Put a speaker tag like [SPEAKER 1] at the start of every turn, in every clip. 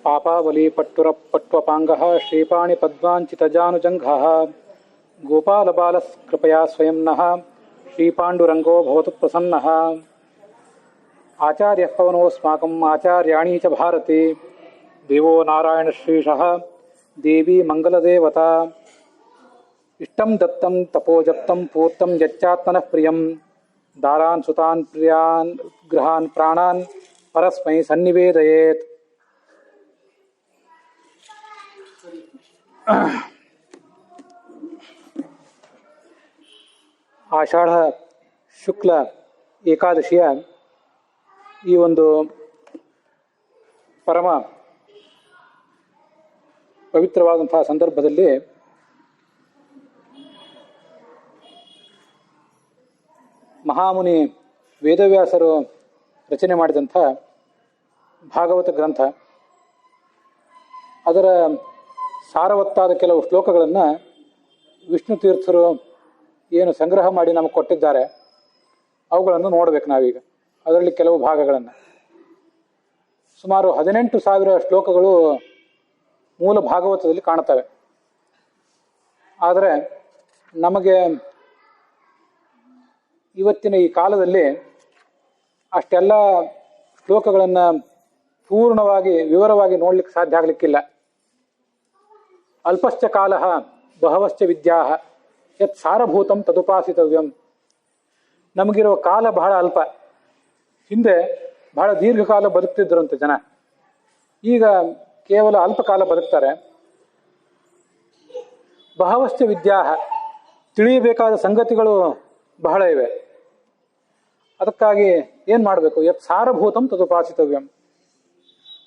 [SPEAKER 1] पापावली पट्टुरपट्वपाङ्गः श्रीपाणि पद्माञ्चितजानुजङ्घः गोपालबालकृपया स्वयं नः श्रीपाण्डुरङ्गो भवतु प्रसन्नः। आचार्यः पवनोऽस्माकम् आचार्याणी च भारती देवो नारायणश्रीशः देवी मङ्गलदेवता। इष्टं दत्तं तपोजप्तं पूर्तं यच्चात्मनः प्रियं दारान् सुतान् प्रियान् गृहान् प्राणान् परस्मै सन्निवेदयेत्। ಆಷಾಢ ಶುಕ್ಲ ಏಕಾದಶಿಯ ಈ ಒಂದು ಪರಮ ಪವಿತ್ರವಾದಂತಹ ಸಂದರ್ಭದಲ್ಲಿ ಮಹಾಮುನಿ ವೇದವ್ಯಾಸರು ರಚನೆ ಮಾಡಿದಂಥ ಭಾಗವತ ಗ್ರಂಥ, ಅದರ ಸಾರವತ್ತಾದ ಕೆಲವು ಶ್ಲೋಕಗಳನ್ನು ವಿಷ್ಣು ತೀರ್ಥರು ಏನು ಸಂಗ್ರಹ ಮಾಡಿ ನಮಗೆ ಕೊಟ್ಟಿದ್ದಾರೆ ಅವುಗಳನ್ನು ನೋಡಬೇಕು ನಾವೀಗ. ಅದರಲ್ಲಿ ಕೆಲವು ಭಾಗಗಳನ್ನು, ಸುಮಾರು 18,000 ಶ್ಲೋಕಗಳು ಮೂಲ ಭಾಗವತದಲ್ಲಿ ಕಾಣ್ತವೆ. ಆದರೆ ನಮಗೆ ಇವತ್ತಿನ ಈ ಕಾಲದಲ್ಲಿ ಅಷ್ಟೆಲ್ಲ ಶ್ಲೋಕಗಳನ್ನು ಪೂರ್ಣವಾಗಿ ವಿವರವಾಗಿ ನೋಡ್ಲಿಕ್ಕೆ ಸಾಧ್ಯ ಆಗಲಿಕ್ಕಿಲ್ಲ. ಅಲ್ಪಶ್ಚ ಕಾಲ ಬಹವಶ್ಚ ವಿದ್ಯಾ ಯತ್ ಸಾರಭೂತಂ ತದುಪಾಸಿತವ್ಯಂ. ನಮಗಿರೋ ಕಾಲ ಬಹಳ ಅಲ್ಪ. ಹಿಂದೆ ಬಹಳ ದೀರ್ಘಕಾಲ ಬದುಕ್ತಿದ್ರಂತೆ ಜನ, ಈಗ ಕೇವಲ ಅಲ್ಪ ಕಾಲ ಬದುಕ್ತಾರೆ. ಬಹವಶ್ಚ ವಿದ್ಯಾ, ತಿಳಿಯಬೇಕಾದ ಸಂಗತಿಗಳು ಬಹಳ ಇವೆ. ಅದಕ್ಕಾಗಿ ಏನು ಮಾಡಬೇಕು? ಯತ್ ಸಾರಭೂತಂ ತದುಪಾಸಿತವ್ಯಂ.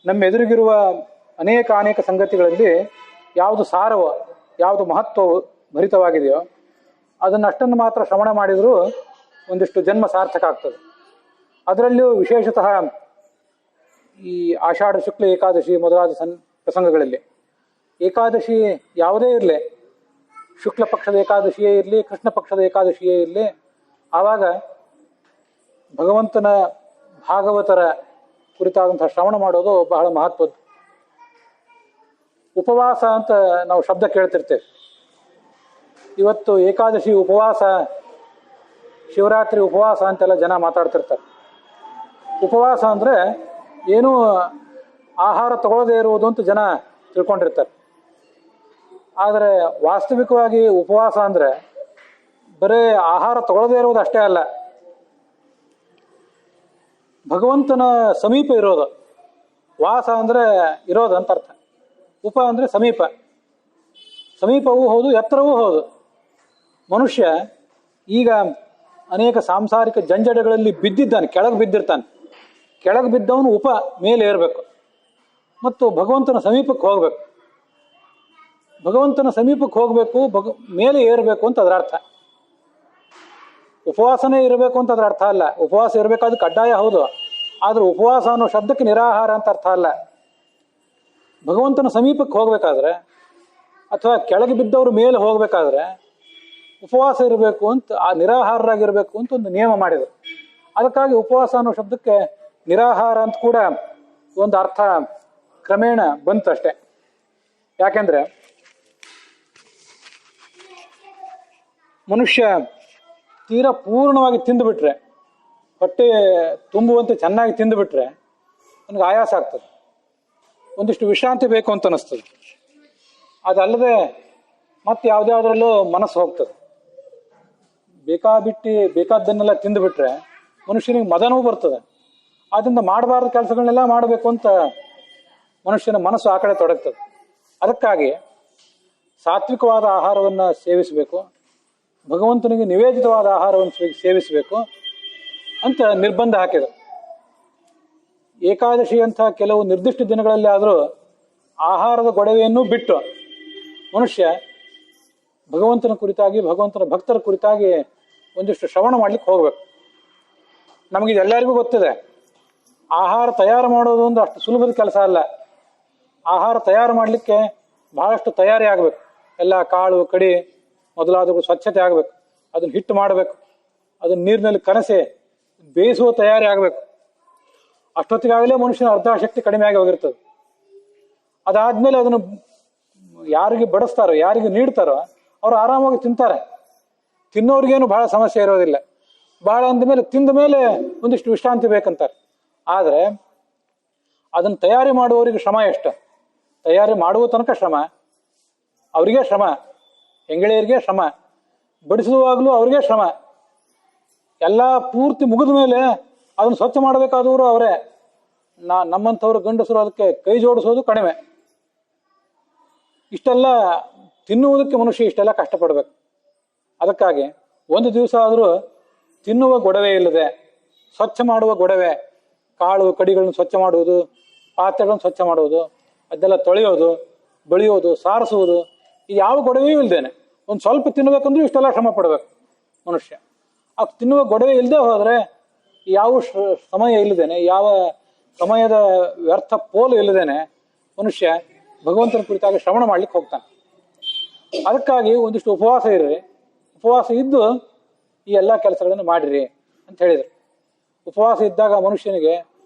[SPEAKER 1] ನಮ್ಮ ಎದುರಿಗಿರುವ ಅನೇಕ ಸಂಗತಿಗಳಲ್ಲಿ ಯಾವುದು ಸಾರವೋ, ಯಾವುದು ಮಹತ್ವವು ಭರಿತವಾಗಿದೆಯೋ ಅದನ್ನಷ್ಟನ್ನು ಮಾತ್ರ ಶ್ರವಣ ಮಾಡಿದರೂ ಒಂದಿಷ್ಟು ಜನ್ಮ ಸಾರ್ಥಕ ಆಗ್ತದೆ. ಅದರಲ್ಲಿಯೂ ವಿಶೇಷತಃ ಈ ಆಷಾಢ ಶುಕ್ಲ ಏಕಾದಶಿ ಮೊದಲಾದ ಪ್ರಸಂಗಗಳಲ್ಲಿ, ಏಕಾದಶಿ ಯಾವುದೇ ಇರಲಿ, ಶುಕ್ಲ ಪಕ್ಷದ ಏಕಾದಶಿಯೇ ಇರಲಿ, ಕೃಷ್ಣ ಪಕ್ಷದ ಏಕಾದಶಿಯೇ ಇರಲಿ, ಆವಾಗ ಭಗವಂತನ ಭಾಗವತರ ಕುರಿತಾದಂತಹ ಶ್ರವಣ ಮಾಡೋದು ಬಹಳ ಮಹತ್ವದ್ದು. ಉಪವಾಸ ಅಂತ ನಾವು ಶಬ್ದ ಕೇಳ್ತಿರ್ತೇವೆ. ಇವತ್ತು ಏಕಾದಶಿ ಉಪವಾಸ, ಶಿವರಾತ್ರಿ ಉಪವಾಸ ಅಂತೆಲ್ಲ ಜನ ಮಾತಾಡ್ತಿರ್ತಾರೆ. ಉಪವಾಸ ಅಂದರೆ ಏನೂ ಆಹಾರ ತಗೊಳ್ಳದೇ ಇರುವುದು ಅಂತ ಜನ ತಿಳ್ಕೊಂಡಿರ್ತಾರೆ. ಆದರೆ ವಾಸ್ತವಿಕವಾಗಿ ಉಪವಾಸ ಅಂದರೆ ಬರೀ ಆಹಾರ ತಗೊಳ್ಳದೇ ಇರುವುದು ಅಷ್ಟೇ ಅಲ್ಲ, ಭಗವಂತನ ಸಮೀಪ ಇರೋದು. ವಾಸ ಅಂದರೆ ಇರೋದು ಅಂತ ಅರ್ಥ. ಉಪ ಅಂದರೆ ಸಮೀಪ, ಸಮೀಪವೂ ಹೌದು, ಎತ್ತರವೂ ಹೌದು. ಮನುಷ್ಯ ಈಗ ಅನೇಕ ಸಾಂಸಾರಿಕ ಜಂಜಡಗಳಲ್ಲಿ ಬಿದ್ದಿದ್ದಾನೆ, ಕೆಳಗೆ ಬಿದ್ದಿರ್ತಾನೆ. ಕೆಳಗೆ ಬಿದ್ದವನು ಉಪ ಮೇಲೆ ಏರಬೇಕು ಮತ್ತು ಭಗವಂತನ ಸಮೀಪಕ್ಕೆ ಹೋಗಬೇಕು. ಭಗವಂತನ ಸಮೀಪಕ್ಕೆ ಹೋಗಬೇಕು, ಮೇಲೆ ಏರಬೇಕು ಅಂತ ಅದರ ಅರ್ಥ. ಉಪವಾಸನೇ ಇರಬೇಕು ಅಂತ ಅದರ ಅರ್ಥ ಅಲ್ಲ. ಉಪವಾಸ ಇರಬೇಕಾದ ಕಡ್ಡಾಯ ಹೌದು, ಆದರೆ ಉಪವಾಸ ಅನ್ನೋ ಶಬ್ದಕ್ಕೆ ನಿರಾಹಾರ ಅಂತ ಅರ್ಥ ಅಲ್ಲ. ಭಗವಂತನ ಸಮೀಪಕ್ಕೆ ಹೋಗಬೇಕಾದ್ರೆ ಅಥವಾ ಕೆಳಗೆ ಬಿದ್ದವರು ಮೇಲೆ ಹೋಗಬೇಕಾದ್ರೆ ಉಪವಾಸ ಇರಬೇಕು ಅಂತ, ಆ ನಿರಾಹಾರರಾಗಿರಬೇಕು ಅಂತ ಒಂದು ನಿಯಮ ಮಾಡಿದರು. ಅದಕ್ಕಾಗಿ ಉಪವಾಸ ಅನ್ನೋ ಶಬ್ದಕ್ಕೆ ನಿರಾಹಾರ ಅಂತ ಕೂಡ ಒಂದು ಅರ್ಥ ಕ್ರಮೇಣ ಬಂತಷ್ಟೆ. ಯಾಕೆಂದ್ರೆ ಮನುಷ್ಯ ತೀರಾ ಪೂರ್ಣವಾಗಿ ತಿಂದುಬಿಟ್ರೆ, ಹೊಟ್ಟೆ ತುಂಬುವಂತೆ ಚೆನ್ನಾಗಿ ತಿಂದುಬಿಟ್ರೆ ನನಗೆ ಆಯಾಸ ಆಗ್ತದೆ, ಒಂದಿಷ್ಟು ವಿಶ್ರಾಂತಿ ಬೇಕು ಅಂತ ಅನ್ನಿಸ್ತದೆ. ಅದಲ್ಲದೆ ಮತ್ತೆ ಯಾವುದ್ಯಾವುದರಲ್ಲೂ ಮನಸ್ಸು ಹೋಗ್ತದೆ. ಬೇಕಾದ್ದನ್ನೆಲ್ಲ ತಿಂದುಬಿಟ್ರೆ ಮನುಷ್ಯನಿಗೆ ಮದನವೂ ಬರ್ತದೆ. ಆದ್ದರಿಂದ ಮಾಡಬಾರ್ದ ಕೆಲಸಗಳನ್ನೆಲ್ಲ ಮಾಡಬೇಕು ಅಂತ ಮನುಷ್ಯನ ಮನಸ್ಸು ಆ ಕಡೆ ತೊಡಗ್ತದೆ. ಅದಕ್ಕಾಗಿ ಸಾತ್ವಿಕವಾದ ಆಹಾರವನ್ನು ಸೇವಿಸಬೇಕು, ಭಗವಂತನಿಗೆ ನಿವೇದಿತವಾದ ಆಹಾರವನ್ನು ಸೇವಿಸಬೇಕು ಅಂತ ನಿರ್ಬಂಧ ಹಾಕಿದರು. ಏಕಾದಶಿ ಅಂತ ಕೆಲವು ನಿರ್ದಿಷ್ಟ ದಿನಗಳಲ್ಲಿ ಆದರೂ ಆಹಾರದ ಗೊಡವೆಯನ್ನು ಬಿಟ್ಟು ಮನುಷ್ಯ ಭಗವಂತನ ಕುರಿತಾಗಿ, ಭಗವಂತನ ಭಕ್ತರ ಕುರಿತಾಗಿ ಒಂದಿಷ್ಟು ಶ್ರವಣ ಮಾಡ್ಲಿಕ್ಕೆ ಹೋಗ್ಬೇಕು. ನಮಗಿದೆಲ್ಲರಿಗೂ ಗೊತ್ತಿದೆ, ಆಹಾರ ತಯಾರು ಮಾಡೋದು ಅಂದ್ರೆ ಅಷ್ಟು ಸುಲಭದ ಕೆಲಸ ಅಲ್ಲ. ಆಹಾರ ತಯಾರು ಮಾಡಲಿಕ್ಕೆ ಬಹಳಷ್ಟು ತಯಾರಿ ಆಗಬೇಕು. ಎಲ್ಲ ಕಾಳು ಕಡಿ ಮೊದಲಾದವು ಸ್ವಚ್ಛತೆ ಆಗಬೇಕು, ಅದನ್ನು ಹಿಟ್ಟು ಮಾಡಬೇಕು, ಅದನ್ನು ನೀರಿನಲ್ಲಿ ಕನಸೆ ಬೇಯಿಸುವ ತಯಾರಿ ಆಗಬೇಕು. ಅಷ್ಟೊತ್ತಿಗಾಗಲೇ ಮನುಷ್ಯನ ಅರ್ಧ ಶಕ್ತಿ ಕಡಿಮೆ ಆಗಿ ಹೋಗಿರ್ತದೆ. ಅದಾದ್ಮೇಲೆ ಅದನ್ನು ಯಾರಿಗೆ ಬಡಿಸ್ತಾರೋ ಯಾರಿಗೆ ನೀಡ್ತಾರೋ ಅವ್ರು ಆರಾಮಾಗಿ ತಿಂತಾರೆ. ತಿನ್ನೋರಿಗೇನು ಬಹಳ ಸಮಸ್ಯೆ ಇರೋದಿಲ್ಲ. ಬಹಳ ಅಂದಮೇಲೆ ತಿಂದ ಮೇಲೆ ಒಂದಿಷ್ಟು ವಿಶ್ರಾಂತಿ ಬೇಕಂತಾರೆ. ಆದರೆ ಅದನ್ನು ತಯಾರಿ ಮಾಡುವವರಿಗೆ ಶ್ರಮ ಎಷ್ಟು? ತಯಾರಿ ಮಾಡುವ ತನಕ ಶ್ರಮ, ಅವರಿಗೆ ಶ್ರಮ, ಹೆಂಗಳೆಯರಿಗೆ ಶ್ರಮ, ಬಡಿಸುವಾಗಲೂ ಅವ್ರಿಗೆ ಶ್ರಮ. ಎಲ್ಲ ಪೂರ್ತಿ ಮುಗಿದ ಮೇಲೆ ಅದನ್ನು ಸ್ವಚ್ಛ ಮಾಡಬೇಕಾದವರು ಅವರೇ. ನಮ್ಮಂಥವ್ರು ಗಂಡಸರು ಅದಕ್ಕೆ ಕೈ ಜೋಡಿಸೋದು ಕಡಿಮೆ. ಇಷ್ಟೆಲ್ಲ ತಿನ್ನುವುದಕ್ಕೆ ಮನುಷ್ಯ ಇಷ್ಟೆಲ್ಲ ಕಷ್ಟಪಡಬೇಕು. ಅದಕ್ಕಾಗಿ ಒಂದು ದಿವಸ ಆದರೂ ತಿನ್ನುವ ಗೊಡವೆ ಇಲ್ಲದೆ ಸ್ವಚ್ಛ ಮಾಡುವ ಗೊಡವೆ, ಕಾಳು ಕಡಿಗಳನ್ನು ಸ್ವಚ್ಛ ಮಾಡುವುದು, ಪಾತ್ರೆಗಳನ್ನು ಸ್ವಚ್ಛ ಮಾಡುವುದು, ಅದೆಲ್ಲ ತೊಳೆಯೋದು, ಬಳಿಯೋದು, ಸಾರಿಸುವುದು, ಇದು ಯಾವ ಗೊಡವೆಯೂ ಇಲ್ಲದೇನೆ ಒಂದು ಸ್ವಲ್ಪ ತಿನ್ನಬೇಕಂದ್ರೂ ಇಷ್ಟೆಲ್ಲ ಶ್ರಮ ಪಡಬೇಕು ಮನುಷ್ಯ. ಆ ತಿನ್ನುವ ಗೊಡವೆ ಇಲ್ಲದೆ ಹೋದರೆ ಯಾವ ಸಮಯ ಇಲ್ಲದೇನೆ, ಯಾವ ಸಮಯದ ವ್ಯರ್ಥ ಪೋಲು ಇಲ್ಲದೇನೆ ಮನುಷ್ಯ ಭಗವಂತನ ಕುರಿತಾಗಿ ಶ್ರವಣ ಮಾಡ್ಲಿಕ್ಕೆ ಹೋಗ್ತಾನೆ. ಅದಕ್ಕಾಗಿ ಒಂದಿಷ್ಟು ಉಪವಾಸ ಇರ್ರಿ, ಉಪವಾಸ ಇದ್ದು ಈ ಎಲ್ಲ ಕೆಲಸಗಳನ್ನು ಮಾಡಿರಿ ಅಂತ ಹೇಳಿದರು. ಉಪವಾಸ ಇದ್ದಾಗ ಮನುಷ್ಯನಿಗೆ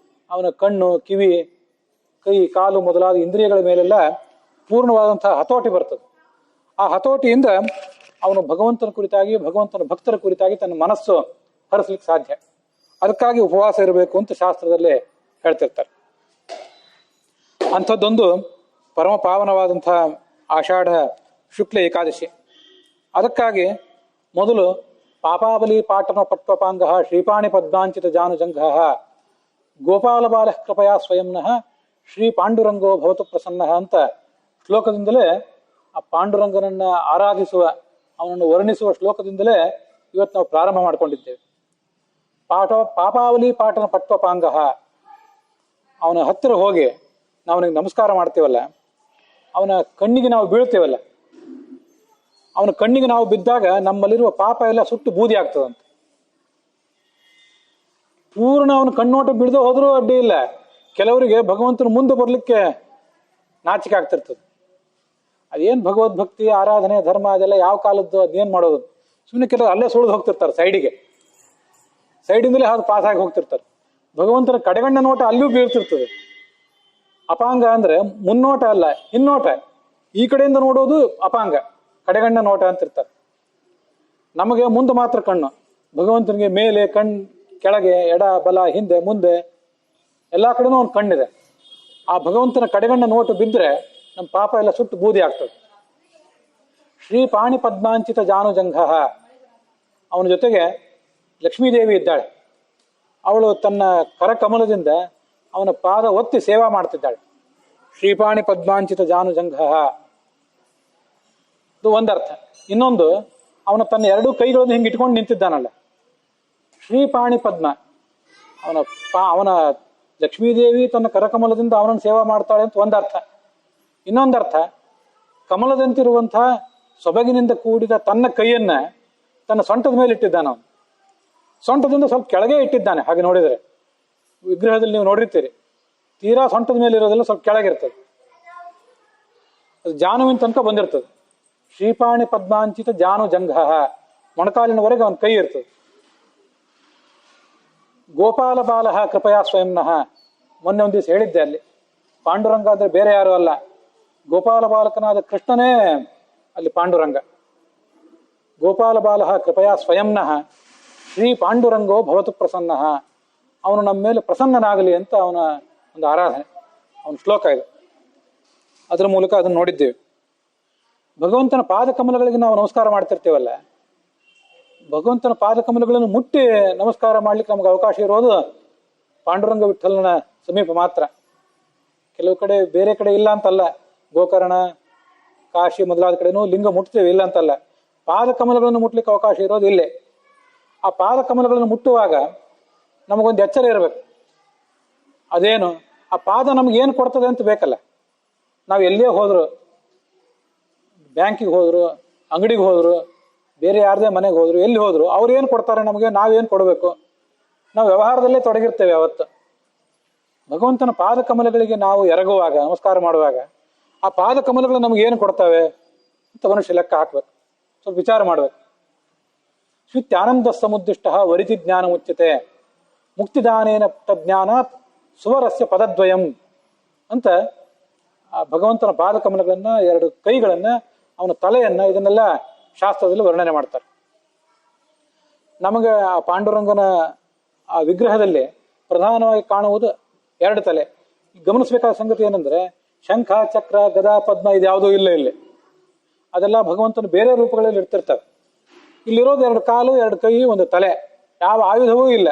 [SPEAKER 1] ಅವನ ಕಣ್ಣು, ಕಿವಿ, ಕೈ, ಕಾಲು ಮೊದಲಾದ ಇಂದ್ರಿಯಗಳ ಮೇಲೆಲ್ಲ ಪೂರ್ಣವಾದಂತಹ ಹತೋಟಿ ಬರ್ತದೆ. ಆ ಹತೋಟಿಯಿಂದ ಅವನು ಭಗವಂತನ ಕುರಿತಾಗಿ, ಭಗವಂತನ ಭಕ್ತರ ಕುರಿತಾಗಿ ತನ್ನ ಮನಸ್ಸು ಹರಿಸ್ಲಿಕ್ಕೆ ಸಾಧ್ಯ. ಅದಕ್ಕಾಗಿ ಉಪವಾಸ ಇರಬೇಕು ಅಂತ ಶಾಸ್ತ್ರದಲ್ಲೇ ಹೇಳ್ತಿರ್ತಾರೆ. ಅಂಥದ್ದೊಂದು ಪರಮ ಪಾವನವಾದಂತಹ ಆಷಾಢ ಶುಕ್ಲ ಏಕಾದಶಿ. ಅದಕ್ಕಾಗಿ ಮೊದಲು ಪಾಪಾಬಲಿ ಪಾಟನ ಪಟ್ವಪಾಂಗ ಶ್ರೀಪಾಣಿ ಪದ್ಮಾಂಚಿತ ಜಾನುಜಂಘ ಗೋಪಾಲ ಬಾಲ ಕೃಪಯಾ ಸ್ವಯಂನಃ ಶ್ರೀ ಪಾಂಡುರಂಗೋ ಭವತು ಪ್ರಸನ್ನ ಅಂತ ಶ್ಲೋಕದಿಂದಲೇ, ಆ ಪಾಂಡುರಂಗನನ್ನ ಆರಾಧಿಸುವ, ಅವನನ್ನು ವರ್ಣಿಸುವ ಶ್ಲೋಕದಿಂದಲೇ ಇವತ್ತು ನಾವು ಪ್ರಾರಂಭ ಮಾಡಿಕೊಂಡಿದ್ದೇವೆ. ಪಾಪಾವಲಿ ಪಾಟನ ಪಟ್ವಪಾಂಗ, ಅವನ ಹತ್ತಿರ ಹೋಗಿ ನಾವು ಅವನಿಗೆ ನಮಸ್ಕಾರ ಮಾಡ್ತೇವಲ್ಲ, ಅವನ ಕಣ್ಣಿಗೆ ನಾವು ಬೀಳ್ತೇವಲ್ಲ, ಅವನ ಕಣ್ಣಿಗೆ ನಾವು ಬಿದ್ದಾಗ ನಮ್ಮಲ್ಲಿರುವ ಪಾಪ ಎಲ್ಲ ಸುಟ್ಟು ಬೂದಿ ಆಗ್ತದಂತೆ. ಪೂರ್ಣ ಅವನ ಕಣ್ಣೋಟ ಬಿಡದೆ ಹೋದ್ರೂ ಅಡ್ಡಿ ಇಲ್ಲ. ಕೆಲವರಿಗೆ ಭಗವಂತನ ಮುಂದೆ ಬರ್ಲಿಕ್ಕೆ ನಾಚಿಕೆ ಆಗ್ತಿರ್ತದೆ. ಅದೇನು ಭಗವದ್ಭಕ್ತಿ, ಆರಾಧನೆ, ಧರ್ಮ ಅದೆಲ್ಲ ಯಾವ ಕಾಲದ್ದು, ಅದೇನು ಮಾಡೋದು? ಸುಮ್ಮನೆ ಕೆಲವರು ಅಲ್ಲೇ ಸುಳಿದು ಹೋಗ್ತಿರ್ತಾರೆ, ಸೈಡಿಂದಲೇ ಹಾದು ಪಾಸ್ ಆಗಿ ಹೋಗ್ತಿರ್ತಾರೆ. ಭಗವಂತನ ಕಡೆಗಣ್ಣ ನೋಟ ಅಲ್ಲಿಯೂ ಬೀಳ್ತಿರ್ತದೆ. ಅಪಾಂಗ ಅಂದ್ರೆ ಮುನ್ನೋಟ ಅಲ್ಲ, ಹಿನ್ನೋಟ. ಈ ಕಡೆಯಿಂದ ನೋಡೋದು ಅಪಾಂಗ, ಕಡೆಗಣ್ಣ ನೋಟ ಅಂತಿರ್ತಾರೆ. ನಮಗೆ ಮುಂದೆ ಮಾತ್ರ ಕಣ್ಣು, ಭಗವಂತನಿಗೆ ಮೇಲೆ ಕೆಳಗೆ, ಎಡ ಬಲ, ಹಿಂದೆ ಮುಂದೆ ಎಲ್ಲಾ ಕಡೆನೂ ಒಂದು ಕಣ್ಣಿದೆ. ಆ ಭಗವಂತನ ಕಡೆಗಣ್ಣ ನೋಟು ಬಿದ್ದರೆ ನಮ್ಮ ಪಾಪ ಎಲ್ಲ ಸುಟ್ಟು ಬೂದಿ ಆಗ್ತದೆ. ಶ್ರೀ ಪಾಣಿ ಪದ್ಮಾಂಚಿತ ಜಾನುಜಂಘ, ಅವನ ಜೊತೆಗೆ ಲಕ್ಷ್ಮೀದೇವಿ ಇದ್ದಾಳೆ. ಅವಳು ತನ್ನ ಕರಕಮಲದಿಂದ ಅವನ ಪಾದ ಒತ್ತಿ ಸೇವಾ ಮಾಡ್ತಿದ್ದಾಳೆ. ಶ್ರೀಪಾಣಿ ಪದ್ಮಾಂಚಿತ ಜಾನುಜಂಘ, ಇದು ಒಂದರ್ಥ. ಇನ್ನೊಂದು, ಅವನ ತನ್ನ ಎರಡೂ ಕೈಗಳನ್ನು ಹಿಂಗೆ ಇಟ್ಕೊಂಡು ನಿಂತಿದ್ದಾನಲ್ಲ, ಶ್ರೀಪಾಣಿ ಪದ್ಮ, ಅವನ ಲಕ್ಷ್ಮೀದೇವಿ ತನ್ನ ಕರಕಮಲದಿಂದ ಅವನನ್ನು ಸೇವಾ ಮಾಡ್ತಾಳೆ ಅಂತ ಒಂದರ್ಥ. ಇನ್ನೊಂದರ್ಥ, ಕಮಲದಂತಿರುವಂತಹ ಸೊಬಗಿನಿಂದ ಕೂಡಿದ ತನ್ನ ಕೈಯನ್ನ ತನ್ನ ಸೊಂಟದ ಮೇಲೆ ಇಟ್ಟಿದ್ದಾನ. ಅವನು ಸೊಂಟದಿಂದ ಸ್ವಲ್ಪ ಕೆಳಗೆ ಇಟ್ಟಿದ್ದಾನೆ. ಹಾಗೆ ನೋಡಿದರೆ ವಿಗ್ರಹದಲ್ಲಿ ನೀವು ನೋಡಿರ್ತೀರಿ, ತೀರಾ ಸೊಂಟದ ಮೇಲೆ ಇರೋದೆಲ್ಲ ಸ್ವಲ್ಪ ಕೆಳಗಿರ್ತದೆ, ಅದು ಜಾನುವಿನ ತನಕ ಬಂದಿರ್ತದೆ. ಶ್ರೀಪಾಣಿ ಪದ್ಮಾಂಚಿತ ಜಾನುಜಂಘ, ಮೊಣಕಾಲಿನವರೆಗೆ ಅವನ ಕೈ ಇರ್ತದೆ. ಗೋಪಾಲ ಬಾಲ ಕೃಪಯಾ ಸ್ವಯಂನಃ, ಮೊನ್ನೆ ಒಂದು ದಿವಸ ಹೇಳಿದ್ದೆ, ಅಲ್ಲಿ ಪಾಂಡುರಂಗ ಅಂದ್ರೆ ಬೇರೆ ಯಾರು ಅಲ್ಲ, ಗೋಪಾಲ ಬಾಲಕನಾದ ಕೃಷ್ಣನೇ ಅಲ್ಲಿ ಪಾಂಡುರಂಗ. ಗೋಪಾಲ ಬಾಲ ಕೃಪಯಾ ಸ್ವಯಂನಃ ಶ್ರೀ ಪಾಂಡುರಂಗೋ ಭವತು ಪ್ರಸನ್ನ, ಅವನು ನಮ್ಮ ಮೇಲೆ ಪ್ರಸನ್ನನಾಗಲಿ ಅಂತ ಅವನ ಒಂದು ಆರಾಧನೆ, ಅವನ ಶ್ಲೋಕ ಇದು. ಅದರ ಮೂಲಕ ಅದನ್ನು ನೋಡಿದ್ದೇವೆ. ಭಗವಂತನ ಪಾದಕಮಲಗಳಿಗೆ ನಾವು ನಮಸ್ಕಾರ ಮಾಡ್ತಿರ್ತೇವಲ್ಲ, ಭಗವಂತನ ಪಾದಕಮಲಗಳನ್ನು ಮುಟ್ಟಿ ನಮಸ್ಕಾರ ಮಾಡ್ಲಿಕ್ಕೆ ನಮ್ಗೆ ಅವಕಾಶ ಇರೋದು ಪಾಂಡುರಂಗ ವಿಠಲನ ಸಮೀಪ ಮಾತ್ರ. ಕೆಲವು ಕಡೆ ಬೇರೆ ಕಡೆ ಇಲ್ಲ ಅಂತಲ್ಲ, ಗೋಕರ್ಣ, ಕಾಶಿ ಮೊದಲಾದ ಕಡೆನೂ ಲಿಂಗ ಮುಟ್ತೇವೆ, ಇಲ್ಲ ಅಂತಲ್ಲ. ಪಾದಕಮಲಗಳನ್ನು ಮುಟ್ಲಿಕ್ಕೆ ಅವಕಾಶ ಇರೋದು ಇಲ್ಲೇ. ಆ ಪಾದಕಮಲಗಳನ್ನು ಮುಟ್ಟುವಾಗ ನಮಗೊಂದು ಎಚ್ಚರ ಇರಬೇಕು. ಅದೇನು, ಆ ಪಾದ ನಮ್ಗೇನು ಕೊಡ್ತದೆ ಅಂತ ಬೇಕಲ್ಲ. ನಾವು ಎಲ್ಲೇ ಹೋದ್ರು, ಬ್ಯಾಂಕಿಗೆ ಹೋದ್ರು, ಅಂಗಡಿಗೆ ಹೋದ್ರು, ಬೇರೆ ಯಾರದೇ ಮನೆಗೆ ಹೋದ್ರು, ಎಲ್ಲಿ ಹೋದ್ರು, ಅವ್ರು ಏನು ಕೊಡ್ತಾರೆ ನಮಗೆ, ನಾವೇನು ಕೊಡಬೇಕು? ನಾವು ವ್ಯವಹಾರದಲ್ಲೇ ತೊಡಗಿರ್ತೇವೆ ಅವತ್ತು. ಭಗವಂತನ ಪಾದಕಮಲಗಳಿಗೆ ನಾವು ಎರಗುವಾಗ, ನಮಸ್ಕಾರ ಮಾಡುವಾಗ, ಆ ಪಾದಕಮಲಗಳು ನಮ್ಗೆ ಏನು ಕೊಡ್ತವೆ ಅಂತ ಮನುಷ್ಯ ಲೆಕ್ಕ ಹಾಕ್ಬೇಕು, ಸ್ವಲ್ಪ ವಿಚಾರ ಮಾಡ್ಬೇಕು. ಶ್ವಿತ್ಯಾನಂದ ಸಮುದ್ದಿಷ್ಟ ವರಿತಿ ಜ್ಞಾನ ಮುಚ್ಯತೆ ಮುಕ್ತಿದಾನೇನ ತಜ್ಞಾನಾತ್ ಸುವರಸ್ಯ ಪದದ್ವಯಂ ಅಂತ ಆ ಭಗವಂತನ ಪಾದಕಮಲಗಳನ್ನ, 2 ಕೈಗಳನ್ನ, ಅವನ ತಲೆಯನ್ನ, ಇದನ್ನೆಲ್ಲ ಶಾಸ್ತ್ರದಲ್ಲಿ ವರ್ಣನೆ ಮಾಡ್ತಾರೆ. ನಮಗೆ ಆ ಪಾಂಡುರಂಗನ ಆ ವಿಗ್ರಹದಲ್ಲಿ ಪ್ರಧಾನವಾಗಿ ಕಾಣುವುದು 2 ತಲೆ. ಗಮನಿಸಬೇಕಾದ ಸಂಗತಿ ಏನಂದ್ರೆ, ಶಂಖ, ಚಕ್ರ, ಗದಾ, ಪದ್ಮ ಇದ್ಯಾವುದೂ ಇಲ್ಲ ಇಲ್ಲಿ. ಅದೆಲ್ಲ ಭಗವಂತನ ಬೇರೆ ರೂಪಗಳಲ್ಲಿ ಇರ್ತಿರ್ತವೆ. ಇಲ್ಲಿರೋದು 2 ಕಾಲು, 2 ಕೈ, 1 ತಲೆ. ಯಾವ ಆಯುಧವೂ ಇಲ್ಲ.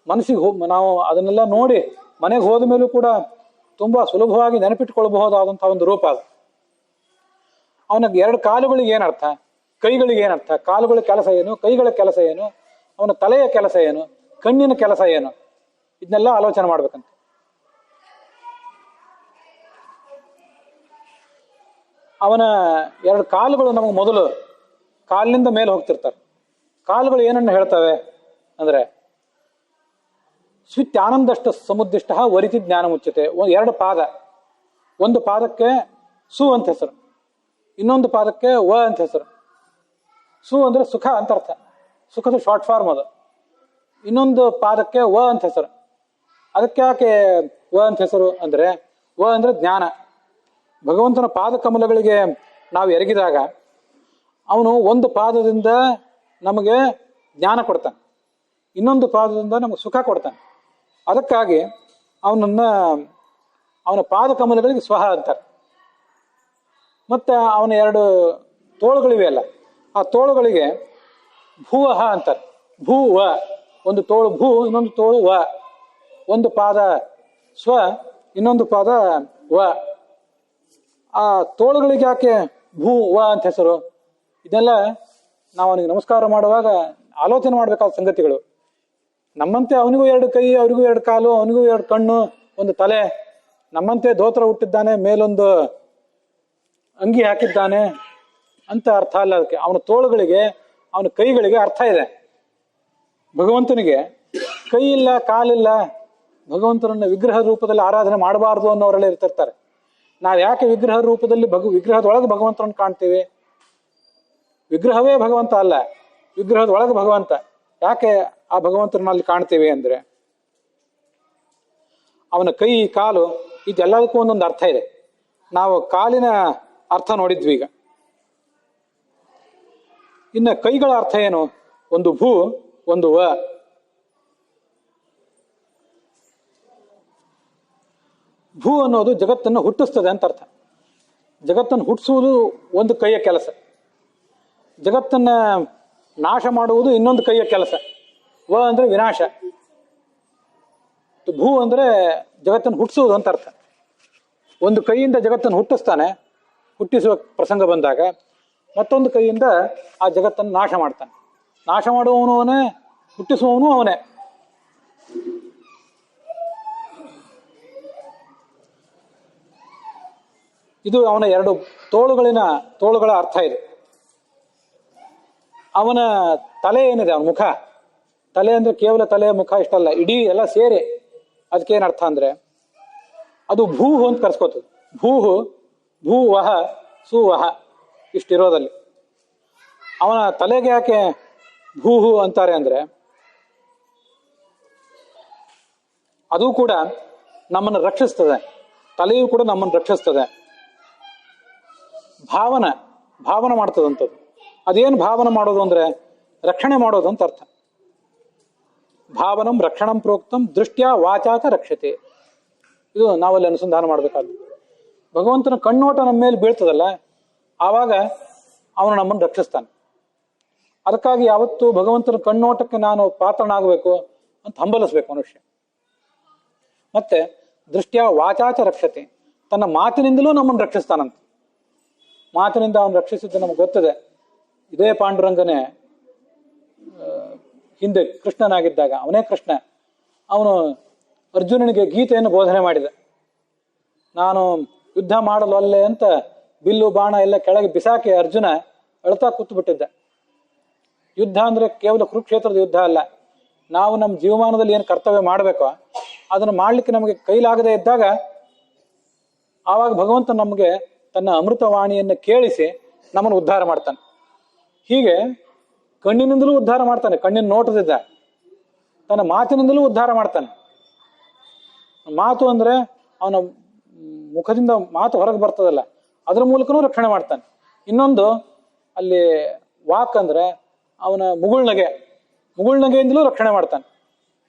[SPEAKER 1] ಮನಸ್ಸಿಗೆ ನಾವು ಅದನ್ನೆಲ್ಲ ನೋಡಿ ಮನೆಗೆ ಹೋದ ಮೇಲೂ ಕೂಡ ತುಂಬಾ ಸುಲಭವಾಗಿ ನೆನಪಿಟ್ಕೊಳ್ಬಹುದಾದಂತಹ ಒಂದು ರೂಪ ಅದು. ಅವನಿಗೆ 2 ಕಾಲುಗಳಿಗೆ ಏನರ್ಥ, ಕೈಗಳಿಗೆ ಏನರ್ಥ, ಕಾಲುಗಳ ಕೆಲಸ ಏನು, ಕೈಗಳ ಕೆಲಸ ಏನು, ಅವನ ತಲೆಯ ಕೆಲಸ ಏನು, ಕಣ್ಣಿನ ಕೆಲಸ ಏನು, ಇದನ್ನೆಲ್ಲ ಆಲೋಚನೆ ಮಾಡ್ಬೇಕಂತ. ಅವನ 2 ಕಾಲುಗಳು ನಮಗೆ ಮೊದಲು ಕಾಲಿನಿಂದ ಮೇಲೆ ಹೋಗ್ತಿರ್ತಾರೆ. ಕಾಲುಗಳು ಏನನ್ನು ಹೇಳ್ತವೆ ಅಂದ್ರೆ, ಸ್ವಿತ್ಯಾನಂದಷ್ಟ ಸಮುದ್ದಿಷ್ಟ ವರಿತಿ ಜ್ಞಾನ ಮುಚ್ಚತೆ. 2 ಪಾದ, ಒಂದು ಪಾದಕ್ಕೆ ಸು ಅಂತ ಹೆಸರು, ಇನ್ನೊಂದು ಪಾದಕ್ಕೆ ವ ಅಂತ ಹೆಸರು. ಸು ಅಂದ್ರೆ ಸುಖ ಅಂತ ಅರ್ಥ, ಸುಖದ ಶಾರ್ಟ್ ಫಾರ್ಮ್ ಅದು. ಇನ್ನೊಂದು ಪಾದಕ್ಕೆ ವ ಅಂತ ಹೆಸರು. ಅದಕ್ಕೆ ಯಾಕೆ ವ ಅಂತ ಹೆಸರು ಅಂದ್ರೆ, ವ ಅಂದ್ರೆ ಜ್ಞಾನ. ಭಗವಂತನ ಪಾದಕಮಲಗಳಿಗೆ ನಾವು ಎರಗಿದಾಗ ಅವನು ಒಂದು ಪಾದದಿಂದ ನಮಗೆ ಜ್ಞಾನ ಕೊಡ್ತಾನೆ, ಇನ್ನೊಂದು ಪಾದದಿಂದ ನಮಗೆ ಸುಖ ಕೊಡ್ತಾನೆ. ಅದಕ್ಕಾಗಿ ಅವನ ಪಾದಕಮಲಗಳಿಗೆ ಸ್ವಹ ಅಂತಾರೆ. ಮತ್ತೆ ಅವನ 2 ತೋಳುಗಳಿವೆ ಅಲ್ಲ, ಆ ತೋಳುಗಳಿಗೆ ಭೂವಹ ಅಂತಾರೆ. ಭೂ ವ, ಒಂದು ತೋಳು ಭೂ, ಇನ್ನೊಂದು ತೋಳು ವ. ಒಂದು ಪಾದ ಸ್ವ, ಇನ್ನೊಂದು ಪಾದ ವ. ಆ ತೋಳುಗಳಿಗೆ ಯಾಕೆ ಭೂ ವ ಅಂತ ಹೆಸರು? ಇದೆಲ್ಲ ನಾವು ಅವನಿಗೆ ನಮಸ್ಕಾರ ಮಾಡುವಾಗ ಆಲೋಚನೆ ಮಾಡಬೇಕಾದ ಸಂಗತಿಗಳು. ನಮ್ಮಂತೆ ಅವನಿಗೂ 2 ಕೈ, ಅವರಿಗೂ 2 ಕಾಲು, ಅವನಿಗೂ 2 ಕಣ್ಣು, 1 ತಲೆ. ನಮ್ಮಂತೆ ಧೋತ್ರ ಹುಟ್ಟಿದ್ದಾನೆ, ಮೇಲೊಂದು ಅಂಗಿ ಹಾಕಿದ್ದಾನೆ ಅಂತ ಅರ್ಥ ಅಲ್ಲ ಅದಕ್ಕೆ. ಅವನ ತೋಳುಗಳಿಗೆ, ಅವನ ಕೈಗಳಿಗೆ ಅರ್ಥ ಇದೆ. ಭಗವಂತನಿಗೆ ಕೈ ಇಲ್ಲ, ಕಾಲಿಲ್ಲ, ಭಗವಂತನನ್ನ ವಿಗ್ರಹ ರೂಪದಲ್ಲಿ ಆರಾಧನೆ ಮಾಡಬಾರ್ದು ಅನ್ನೋರೆಲ್ಲ ಇರ್ತಿರ್ತಾರೆ. ನಾವು ಯಾಕೆ ವಿಗ್ರಹ ರೂಪದಲ್ಲಿ ವಿಗ್ರಹದೊಳಗೆ ಭಗವಂತನನ್ನು ಕಾಣ್ತೀವಿ? ವಿಗ್ರಹವೇ ಭಗವಂತ ಅಲ್ಲ, ವಿಗ್ರಹದೊಳಗೆ ಭಗವಂತ. ಯಾಕೆ ಆ ಭಗವಂತನಲ್ಲಿ ಕಾಣ್ತೀವಿ ಅಂದ್ರೆ, ಅವನ ಕೈ, ಕಾಲು, ಇದೆಲ್ಲದಕ್ಕೂ ಒಂದೊಂದು ಅರ್ಥ ಇದೆ. ನಾವು ಕಾಲಿನ ಅರ್ಥ ನೋಡಿದ್ವಿ ಈಗ. ಇನ್ನು ಕೈಗಳ ಅರ್ಥ ಏನು? ಒಂದು ಭೂ, ಒಂದು ವ. ಭೂ ಅನ್ನೋದು ಜಗತ್ತನ್ನು ಹುಟ್ಟಿಸ್ತದೆ ಅಂತ ಅರ್ಥ. ಜಗತ್ತನ್ನು ಹುಟ್ಟಿಸುವುದು ಒಂದು ಕೈಯ ಕೆಲಸ, ಜಗತ್ತನ್ನ ನಾಶ ಮಾಡುವುದು ಇನ್ನೊಂದು ಕೈಯ ಕೆಲಸ. ವ ಅಂದ್ರೆ ವಿನಾಶ, ಭೂ ಅಂದ್ರೆ ಜಗತ್ತನ್ನು ಹುಟ್ಟಿಸುವುದು ಅಂತ ಅರ್ಥ. ಒಂದು ಕೈಯಿಂದ ಜಗತ್ತನ್ನು ಹುಟ್ಟಿಸ್ತಾನೆ, ಹುಟ್ಟಿಸುವ ಪ್ರಸಂಗ ಬಂದಾಗ ಮತ್ತೊಂದು ಕೈಯಿಂದ ಆ ಜಗತ್ತನ್ನು ನಾಶ ಮಾಡ್ತಾನೆ. ನಾಶ ಮಾಡುವವನು ಅವನೇ, ಹುಟ್ಟಿಸುವವನು ಅವನೇ. ಇದು ಅವನ 2 ತೋಳುಗಳ ಅರ್ಥ ಇದೆ. ಅವನ ತಲೆ ಏನಿದೆ, ಅವನ ಮುಖ, ತಲೆ ಅಂದ್ರೆ ಕೇವಲ ತಲೆ ಮುಖ ಇಷ್ಟಲ್ಲ, ಇಡೀ ಎಲ್ಲ ಸೇರಿ. ಅದಕ್ಕೇನು ಅರ್ಥ ಅಂದ್ರೆ, ಅದು ಭೂಹು ಅಂತ ಕರ್ಸ್ಕೋತದೆ. ಭೂಹು, ಭೂವಹ, ಸುವಹ, ಇಷ್ಟಿರೋದಲ್ಲಿ. ಅವನ ತಲೆಗೆ ಯಾಕೆ ಭೂಹು ಅಂತಾರೆ ಅಂದ್ರೆ, ಅದು ಕೂಡ ನಮ್ಮನ್ನು ರಕ್ಷಿಸ್ತದೆ. ತಲೆಯು ಕೂಡ ನಮ್ಮನ್ನು ರಕ್ಷಿಸ್ತದೆ. ಭಾವನ ಮಾಡ್ತದಂಥದ್ದು. ಅದೇನು ಭಾವನ ಮಾಡೋದು ಅಂದ್ರೆ, ರಕ್ಷಣೆ ಮಾಡೋದು ಅಂತ ಅರ್ಥ. ಭಾವನಂ ರಕ್ಷಣಂ ಪ್ರೋಕ್ತಂ ದೃಷ್ಟ್ಯಾ ವಾಚಾಕ ರಕ್ಷತೆ. ಇದು ನಾವಲ್ಲಿ ಅನುಸಂಧಾನ ಮಾಡಬೇಕಾದ್ದು. ಭಗವಂತನ ಕಣ್ಣೋಟ ನಮ್ಮ ಮೇಲೆ ಬೀಳ್ತದಲ್ಲ, ಆವಾಗ ಅವನು ನಮ್ಮನ್ನು ರಕ್ಷಿಸ್ತಾನೆ. ಅದಕ್ಕಾಗಿ ಯಾವತ್ತೂ ಭಗವಂತನ ಕಣ್ಣೋಟಕ್ಕೆ ನಾನು ಪಾತ್ರನಾಗಬೇಕು ಅಂತ ಹಂಬಲಿಸ್ಬೇಕು ಮನುಷ್ಯ. ಮತ್ತೆ ದೃಷ್ಟ್ಯಾ ವಾಚಾಚ ರಕ್ಷತೆ, ತನ್ನ ಮಾತಿನಿಂದಲೂ ನಮ್ಮನ್ನು ರಕ್ಷಿಸ್ತಾನಂತ. ಮಾತಿನಿಂದ ಅವನು ರಕ್ಷಿಸಿದ್ದು ನಮ್ಗೆ ಗೊತ್ತದೆ. ಇದೇ ಪಾಂಡುರಂಗನೇ ಹಿಂದೆ ಕೃಷ್ಣನಾಗಿದ್ದಾಗ, ಅವನೇ ಕೃಷ್ಣ, ಅವನು ಅರ್ಜುನನಿಗೆ ಗೀತೆಯನ್ನು ಬೋಧನೆ ಮಾಡಿದ. ನಾನು ಯುದ್ಧ ಮಾಡಲು ಅಲ್ಲೇ ಅಂತ ಬಿಲ್ಲು ಬಾಣ ಎಲ್ಲ ಕೆಳಗೆ ಬಿಸಾಕಿ ಅರ್ಜುನ ಅಳ್ತಾ ಕೂತು ಬಿಟ್ಟಿದ್ದ. ಯುದ್ಧ ಅಂದ್ರೆ ಕೇವಲ ಕುರುಕ್ಷೇತ್ರದ ಯುದ್ಧ ಅಲ್ಲ. ನಾವು ನಮ್ಮ ಜೀವಮಾನದಲ್ಲಿ ಏನು ಕರ್ತವ್ಯ ಮಾಡಬೇಕೋ ಅದನ್ನು ಮಾಡ್ಲಿಕ್ಕೆ ನಮಗೆ ಕೈಲಾಗದೇ ಇದ್ದಾಗ, ಆವಾಗ ಭಗವಂತ ನಮಗೆ ತನ್ನ ಅಮೃತವಾಣಿಯನ್ನು ಕೇಳಿಸಿ ನಮ್ಮನ್ನು ಉದ್ಧಾರ ಮಾಡ್ತಾನೆ. ಹೀಗೆ ಕಣ್ಣಿನಿಂದಲೂ ಉದ್ಧಾರ ಮಾಡ್ತಾನೆ, ಕಣ್ಣಿನ ನೋಟದಿಂದ. ತನ್ನ ಮಾತಿನಿಂದಲೂ ಉದ್ಧಾರ ಮಾಡ್ತಾನೆ. ಮಾತು ಅಂದ್ರೆ ಅವನ ಮುಖದಿಂದ ಮಾತು ಹೊರಗೆ ಬರ್ತದಲ್ಲ ಅದ್ರ ಮೂಲಕನೂ ರಕ್ಷಣೆ ಮಾಡ್ತಾನೆ. ಇನ್ನೊಂದು ಅಲ್ಲಿ ವಾಕ್ ಅಂದ್ರೆ ಅವನ ಮುಗುಳ್ನಗೆಯಿಂದಲೂ ರಕ್ಷಣೆ ಮಾಡ್ತಾನೆ.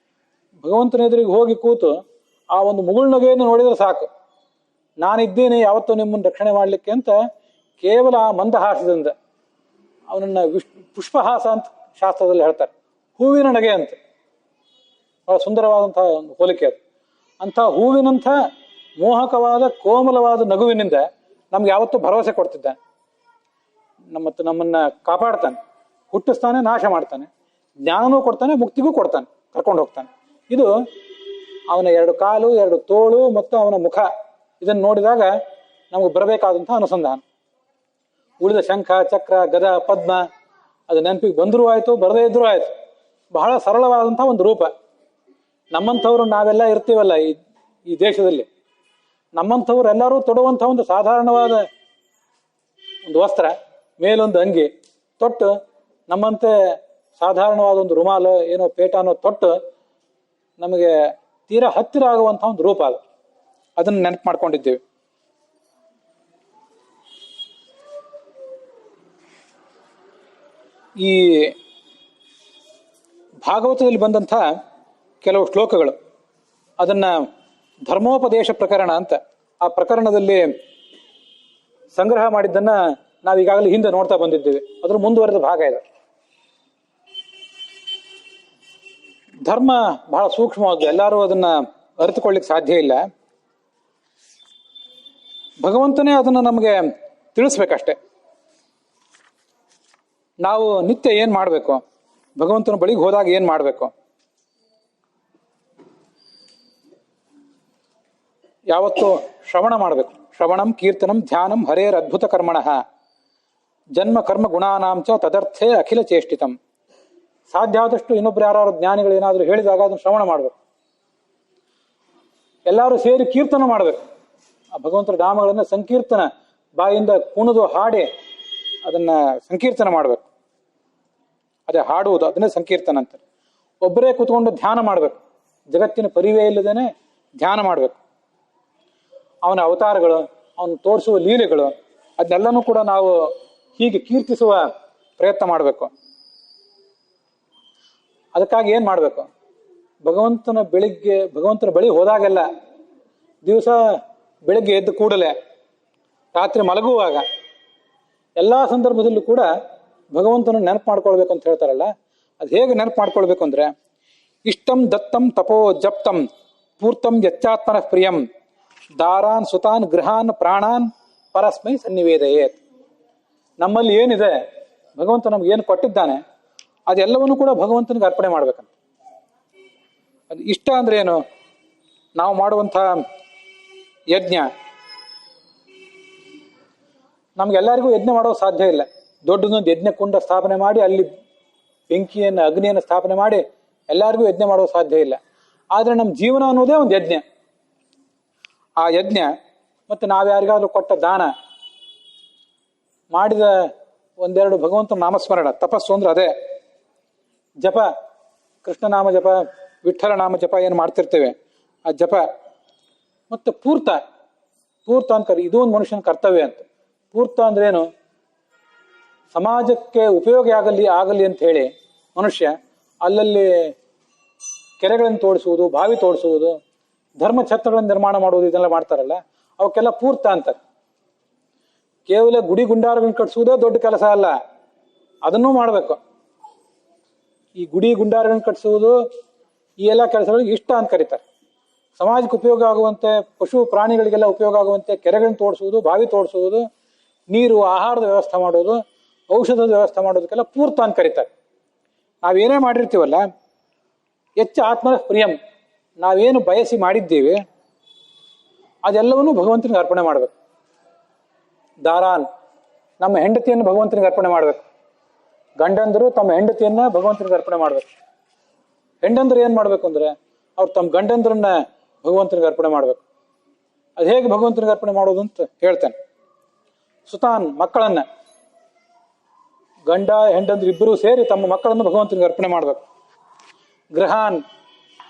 [SPEAKER 1] ಭಗವಂತನ ಎದುರಿಗೆ ಹೋಗಿ ಕೂತು ಆ ಒಂದು ಮುಗುಳ್ನಗೆಯನ್ನು ನೋಡಿದ್ರೆ ಸಾಕು, ನಾನಿದ್ದೇನೆ ಯಾವತ್ತೂ ನಿಮ್ಮನ್ನು ರಕ್ಷಣೆ ಮಾಡಲಿಕ್ಕೆ ಅಂತ ಕೇವಲ ಆ ಮಂದಹಾಸದಿಂದ ಅವನನ್ನ ಪುಷ್ಪಹಾಸ ಅಂತ ಶಾಸ್ತ್ರದಲ್ಲಿ ಹೇಳ್ತಾರೆ, ಹೂವಿನ ನಗೆ ಅಂತ. ಬಹಳ ಸುಂದರವಾದಂತಹ ಒಂದು ಹೋಲಿಕೆ ಅದು. ಅಂಥ ಹೂವಿನಂಥ ಮೋಹಕವಾದ ಕೋಮಲವಾದ ನಗುವಿನಿಂದ ನಮ್ಗೆ ಯಾವತ್ತೂ ಭರವಸೆ ಕೊಡ್ತಿದ್ದಾನೆ. ನಮ್ಮನ್ನ ಕಾಪಾಡ್ತಾನೆ, ಹುಟ್ಟಿಸ್ತಾನೆ, ನಾಶ ಮಾಡ್ತಾನೆ, ಜ್ಞಾನನೂ ಕೊಡ್ತಾನೆ, ಮುಕ್ತಿಗೂ ಕೊಡ್ತಾನೆ, ಕರ್ಕೊಂಡು ಹೋಗ್ತಾನೆ. ಇದು ಅವನ 2 ಕಾಲು, 2 ತೋಳು ಮತ್ತು ಅವನ ಮುಖ, ಇದನ್ನು ನೋಡಿದಾಗ ನಮಗೆ ಬರಬೇಕಾದಂತಹ ಅನುಸಂಧಾನ. ಉಳಿದ ಶಂಖ, ಚಕ್ರ, ಗದ, ಪದ್ಮ ಅದು ನೆನಪಿಗೆ ಬಂದರೂ ಆಯ್ತು, ಬರದೇ ಇದ್ರೂ ಆಯ್ತು. ಬಹಳ ಸರಳವಾದಂತಹ ಒಂದು ರೂಪ. ನಮ್ಮಂಥವ್ರು ನಾವೆಲ್ಲ ಇರ್ತೀವಲ್ಲ ಈ ದೇಶದಲ್ಲಿ, ನಮ್ಮಂಥವ್ರು ಎಲ್ಲರೂ ತೊಡುವಂತಹ ಒಂದು ಸಾಧಾರಣವಾದ ಒಂದು ವಸ್ತ್ರ, ಮೇಲೊಂದು ಅಂಗಿ ತೊಟ್ಟು, ನಮ್ಮಂತೆ ಸಾಧಾರಣವಾದ ಒಂದು ರುಮಾಲು ಏನೋ ಪೇಟಾನೋ ತೊಟ್ಟು ನಮಗೆ ತೀರಾ ಹತ್ತಿರ ಆಗುವಂತಹ ಒಂದು ರೂಪ ಅದು. ಅದನ್ನು ನೆನಪು ಮಾಡ್ಕೊಂಡಿದ್ದೇವೆ. ಈ ಭಾಗವತದಲ್ಲಿ ಬಂದಂಥ ಕೆಲವು ಶ್ಲೋಕಗಳು, ಅದನ್ನ ಧರ್ಮೋಪದೇಶ ಪ್ರಕರಣ ಅಂತ ಆ ಪ್ರಕರಣದಲ್ಲಿ ಸಂಗ್ರಹ ಮಾಡಿದ್ದನ್ನ ನಾವು ಈಗಾಗಲೇ ಹಿಂದೆ ನೋಡ್ತಾ ಬಂದಿದ್ದೇವೆ. ಅದ್ರ ಮುಂದುವರೆದ ಭಾಗ ಇದೆ. ಧರ್ಮ ಬಹಳ ಸೂಕ್ಷ್ಮವಾದ್ದು, ಎಲ್ಲರೂ ಅದನ್ನ ಅರಿತುಕೊಳ್ಳಿಕ್ಕೆ ಸಾಧ್ಯ ಇಲ್ಲ. ಭಗವಂತನೇ ಅದನ್ನು ನಮಗೆ ತಿಳಿಸ್ಬೇಕಷ್ಟೆ. ನಾವು ನಿತ್ಯ ಏನ್ ಮಾಡಬೇಕು, ಭಗವಂತನ ಬಳಿಗೆ ಹೋದಾಗ ಏನ್ ಮಾಡಬೇಕು, ಯಾವತ್ತು ಶ್ರವಣ ಮಾಡಬೇಕು. ಶ್ರವಣಂ ಕೀರ್ತನಂ ಧ್ಯಾನಂ ಹರೇರ್ ಅದ್ಭುತ ಕರ್ಮಣಃ ಜನ್ಮ ಕರ್ಮ ಗುಣಾನಾಂಚ ತದರ್ಥೇ ಅಖಿಲ ಚೇಷ್ಟಿತಂ. ಸಾಧ್ಯ ಆದಷ್ಟು ಇನ್ನೊಬ್ರು ಯಾರು ಜ್ಞಾನಿಗಳು ಏನಾದರೂ ಹೇಳಿದಾಗ ಅದನ್ನು ಶ್ರವಣ ಮಾಡಬೇಕು. ಎಲ್ಲರೂ ಸೇರಿ ಕೀರ್ತನ ಮಾಡಬೇಕು. ಆ ಭಗವಂತರ ನಾಮಗಳನ್ನ ಸಂಕೀರ್ತನ, ಬಾಯಿಂದ ಕುಣಿದು ಹಾಡಿ ಅದನ್ನ ಸಂಕೀರ್ತನ ಮಾಡಬೇಕು. ಅದೇ ಹಾಡುವುದು, ಅದನ್ನೇ ಸಂಕೀರ್ತನ ಅಂತಾರೆ. ಒಬ್ಬರೇ ಕೂತ್ಕೊಂಡು ಧ್ಯಾನ ಮಾಡಬೇಕು. ಜಗತ್ತಿನ ಪರಿವೇ ಇಲ್ಲದೇನೆ ಧ್ಯಾನ ಮಾಡಬೇಕು. ಅವನ ಅವತಾರಗಳು, ಅವನು ತೋರಿಸುವ ಲೀಲೆಗಳು, ಅದನ್ನೆಲ್ಲನೂ ಕೂಡ ನಾವು ಹೀಗೆ ಕೀರ್ತಿಸುವ ಪ್ರಯತ್ನ ಮಾಡಬೇಕು. ಅದಕ್ಕಾಗಿ ಏನ್ ಮಾಡಬೇಕು, ಭಗವಂತನ ಬಳಿ ಹೋದಾಗೆಲ್ಲ, ದಿವಸ ಬೆಳಿಗ್ಗೆ ಎದ್ದು ಕೂಡಲೇ, ರಾತ್ರಿ ಮಲಗುವಾಗ, ಎಲ್ಲಾ ಸಂದರ್ಭದಲ್ಲೂ ಕೂಡ ಭಗವಂತನ ನೆನಪು ಮಾಡ್ಕೊಳ್ಬೇಕು ಅಂತ ಹೇಳ್ತಾರಲ್ಲ, ಅದು ಹೇಗೆ ನೆನಪು ಮಾಡ್ಕೊಳ್ಬೇಕು ಅಂದ್ರೆ, ಇಷ್ಟಂ ದತ್ತಂ ತಪೋ ಜಪ್ತಂ ಪೂರ್ತಂ ಯಚ್ಚಾತ್ಮನ ಪ್ರಿಯಂ ದಾರಾನ್ ಸುತಾನ್ ಗೃಹಾನ್ ಪ್ರಾಣಾನ್ ಪರಸ್ಮೈ ಸನ್ನಿವೇದಯೇತ್. ನಮ್ಮಲ್ಲಿ ಏನಿದೆ, ಭಗವಂತ ನಮ್ಗೆ ಏನು ಕೊಟ್ಟಿದ್ದಾನೆ, ಅದೆಲ್ಲವನ್ನೂ ಕೂಡ ಭಗವಂತನಿಗೆ ಅರ್ಪಣೆ ಮಾಡ್ಬೇಕಂತ. ಅದು ಇಷ್ಟ ಅಂದ್ರೆ ಏನು, ನಾವು ಮಾಡುವಂತಹ ಯಜ್ಞ, ನಮ್ಗೆಲ್ಲರಿಗೂ ಯಜ್ಞ ಮಾಡೋದು ಸಾಧ್ಯ ಇಲ್ಲ. ದೊಡ್ಡದೊಂದು ಯಜ್ಞ ಕುಂಡ ಸ್ಥಾಪನೆ ಮಾಡಿ ಅಲ್ಲಿ ಅಗ್ನಿಯನ್ನು ಸ್ಥಾಪನೆ ಮಾಡಿ ಎಲ್ಲರಿಗೂ ಯಜ್ಞ ಮಾಡೋದು ಸಾಧ್ಯ ಇಲ್ಲ. ಆದ್ರೆ ನಮ್ಮ ಜೀವನ ಅನ್ನೋದೇ ಒಂದು ಯಜ್ಞ. ಆ ಯಜ್ಞ ಮತ್ತೆ ನಾವ್ಯಾರಿಗಾದ್ರೂ ಕೊಟ್ಟ ದಾನ, ಮಾಡಿದ 1-2 ಭಗವಂತನ ನಾಮಸ್ಮರಣ, ತಪಸ್ಸು ಅಂದ್ರೆ ಅದೇ. ಜಪ, ಕೃಷ್ಣನಾಮ ಜಪ, ವಿಠ್ಠಲ ನಾಮ ಜಪ ಏನು ಮಾಡ್ತಿರ್ತೇವೆ, ಆ ಜಪ. ಮತ್ತೆ ಪೂರ್ತ ಅಂತ ಇದು ಒಂದು ಮನುಷ್ಯನ ಕರ್ತವ್ಯ ಅಂತ. ಪೂರ್ತ ಅಂದ್ರೆ ಏನು, ಸಮಾಜಕ್ಕೆ ಉಪಯೋಗ ಆಗಲಿ ಅಂತ ಹೇಳಿ ಮನುಷ್ಯ ಅಲ್ಲಲ್ಲಿ ಕೆರೆಗಳನ್ನು ತೋಡಿಸುವುದು, ಬಾವಿ ತೋಡಿಸುವುದು, ಧರ್ಮ ಛತ್ರಗಳನ್ನು ನಿರ್ಮಾಣ ಮಾಡುವುದು, ಇದೆಲ್ಲ ಮಾಡ್ತಾರಲ್ಲ, ಅವಕ್ಕೆಲ್ಲ ಪೂರ್ತ ಅಂತಾರೆ. ಕೇವಲ ಗುಡಿ ಗುಂಡಾರಗಳನ್ನು ಕಟ್ಟಿಸುವುದೇ ದೊಡ್ಡ ಕೆಲಸ ಅಲ್ಲ, ಅದನ್ನೂ ಮಾಡಬೇಕು. ಈ ಗುಡಿ ಗುಂಡಾರಗಳನ್ನು ಕಟ್ಟಿಸುವುದು, ಈ ಎಲ್ಲ ಕೆಲಸಗಳಿಗೆ ಇಷ್ಟ ಅಂತ ಕರೀತಾರೆ. ಸಮಾಜಕ್ಕೆ ಉಪಯೋಗ ಆಗುವಂತೆ, ಪಶು ಪ್ರಾಣಿಗಳಿಗೆಲ್ಲ ಉಪಯೋಗ ಆಗುವಂತೆ ಕೆರೆಗಳನ್ನು ತೋಡಿಸುವುದು, ಬಾವಿ ತೋಡಿಸುವುದು, ನೀರು ಆಹಾರದ ವ್ಯವಸ್ಥೆ ಮಾಡೋದು, ಔಷಧದ ವ್ಯವಸ್ಥೆ ಮಾಡೋದಕ್ಕೆಲ್ಲ ಪೂರ್ತ ಅಂತ ಕರೀತಾರೆ. ನಾವೇನೇ ಮಾಡಿರ್ತೀವಲ್ಲ, ಹೆಚ್ಚು ಆತ್ಮನ ಪ್ರಿಯಂ, ನಾವೇನು ಬಯಸಿ ಮಾಡಿದ್ದೀವಿ ಅದೆಲ್ಲವನ್ನೂ ಭಗವಂತನಿಗೆ ಅರ್ಪಣೆ ಮಾಡಬೇಕು. ದಾರಾನ್, ನಮ್ಮ ಹೆಂಡತಿಯನ್ನು ಭಗವಂತನಿಗೆ ಅರ್ಪಣೆ ಮಾಡಬೇಕು. ಗಂಡಂದರು ತಮ್ಮ ಹೆಂಡತಿಯನ್ನ ಭಗವಂತನಿಗೆ ಅರ್ಪಣೆ ಮಾಡಬೇಕು. ಹೆಂಡಂದ್ರು ಏನ್ ಮಾಡ್ಬೇಕು ಅಂದ್ರೆ, ಅವ್ರು ತಮ್ಮ ಗಂಡಂದ್ರನ್ನ ಭಗವಂತನಿಗೆ ಅರ್ಪಣೆ ಮಾಡಬೇಕು. ಅದು ಹೇಗೆ ಭಗವಂತನಿಗೆ ಅರ್ಪಣೆ ಮಾಡೋದು ಅಂತ ಹೇಳ್ತೇನೆ. ಸುತಾನ್, ಮಕ್ಕಳನ್ನ, ಗಂಡ ಹೆಂಡಂದ್ರು ಇಬ್ಬರೂ ಸೇರಿ ತಮ್ಮ ಮಕ್ಕಳನ್ನು ಭಗವಂತನಿಗೆ ಅರ್ಪಣೆ ಮಾಡಬೇಕು. ಗೃಹಾನ್,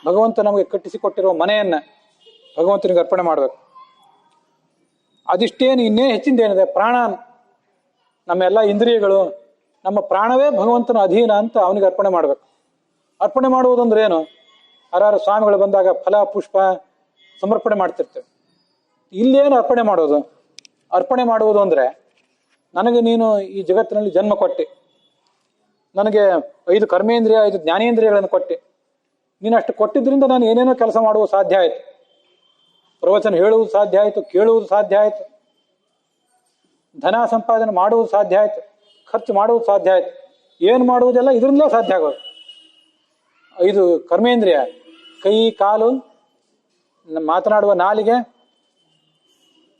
[SPEAKER 1] ಭಗವಂತ ನಮಗೆ ಕಟ್ಟಿಸಿಕೊಟ್ಟಿರುವ ಮನೆಯನ್ನ ಭಗವಂತನಿಗೆ ಅರ್ಪಣೆ ಮಾಡಬೇಕು. ಅದಿಷ್ಟೇನು, ಇನ್ನೇ ಹೆಚ್ಚಿಂದೇನಿದೆ? ಪ್ರಾಣ, ನಮ್ಮೆಲ್ಲ ಇಂದ್ರಿಯಗಳು, ನಮ್ಮ ಪ್ರಾಣವೇ ಭಗವಂತನ ಅಧೀನ ಅಂತ ಅವನಿಗೆ ಅರ್ಪಣೆ ಮಾಡಬೇಕು. ಅರ್ಪಣೆ ಮಾಡುವುದಂದ್ರೆ ಏನು? ಯಾರು ಸ್ವಾಮಿಗಳು ಬಂದಾಗ ಫಲ ಪುಷ್ಪ ಸಮರ್ಪಣೆ ಮಾಡ್ತಿರ್ತೇವೆ. ಇಲ್ಲೇನು ಅರ್ಪಣೆ ಮಾಡೋದು? ಅರ್ಪಣೆ ಮಾಡುವುದು ಅಂದರೆ, ನನಗೆ ನೀನು ಈ ಜಗತ್ತಿನಲ್ಲಿ ಜನ್ಮ ಕೊಟ್ಟೆ, ನನಗೆ 5 ಕರ್ಮೇಂದ್ರಿಯ 5 ಜ್ಞಾನೇಂದ್ರಿಯಗಳನ್ನು ಕೊಟ್ಟೆ. ನೀನು ಅಷ್ಟು ಕೊಟ್ಟಿದ್ರಿಂದ ನಾನು ಏನೇನೋ ಕೆಲಸ ಮಾಡುವ ಸಾಧ್ಯ ಆಯಿತು. ಪ್ರವಚನ ಹೇಳುವುದು ಸಾಧ್ಯ ಆಯಿತು, ಕೇಳುವುದು ಸಾಧ್ಯ ಆಯಿತು, ಧನ ಸಂಪಾದನೆ ಮಾಡುವುದು ಸಾಧ್ಯ ಆಯಿತು, ಖರ್ಚು ಮಾಡುವುದು ಸಾಧ್ಯ ಆಯಿತು. ಏನು ಮಾಡುವುದೆಲ್ಲ ಇದರಿಂದಲೇ ಸಾಧ್ಯ ಆಗೋದು. 5 ಕರ್ಮೇಂದ್ರಿಯ, ಕೈ, ಕಾಲು, ಮಾತನಾಡುವ ನಾಲಿಗೆ,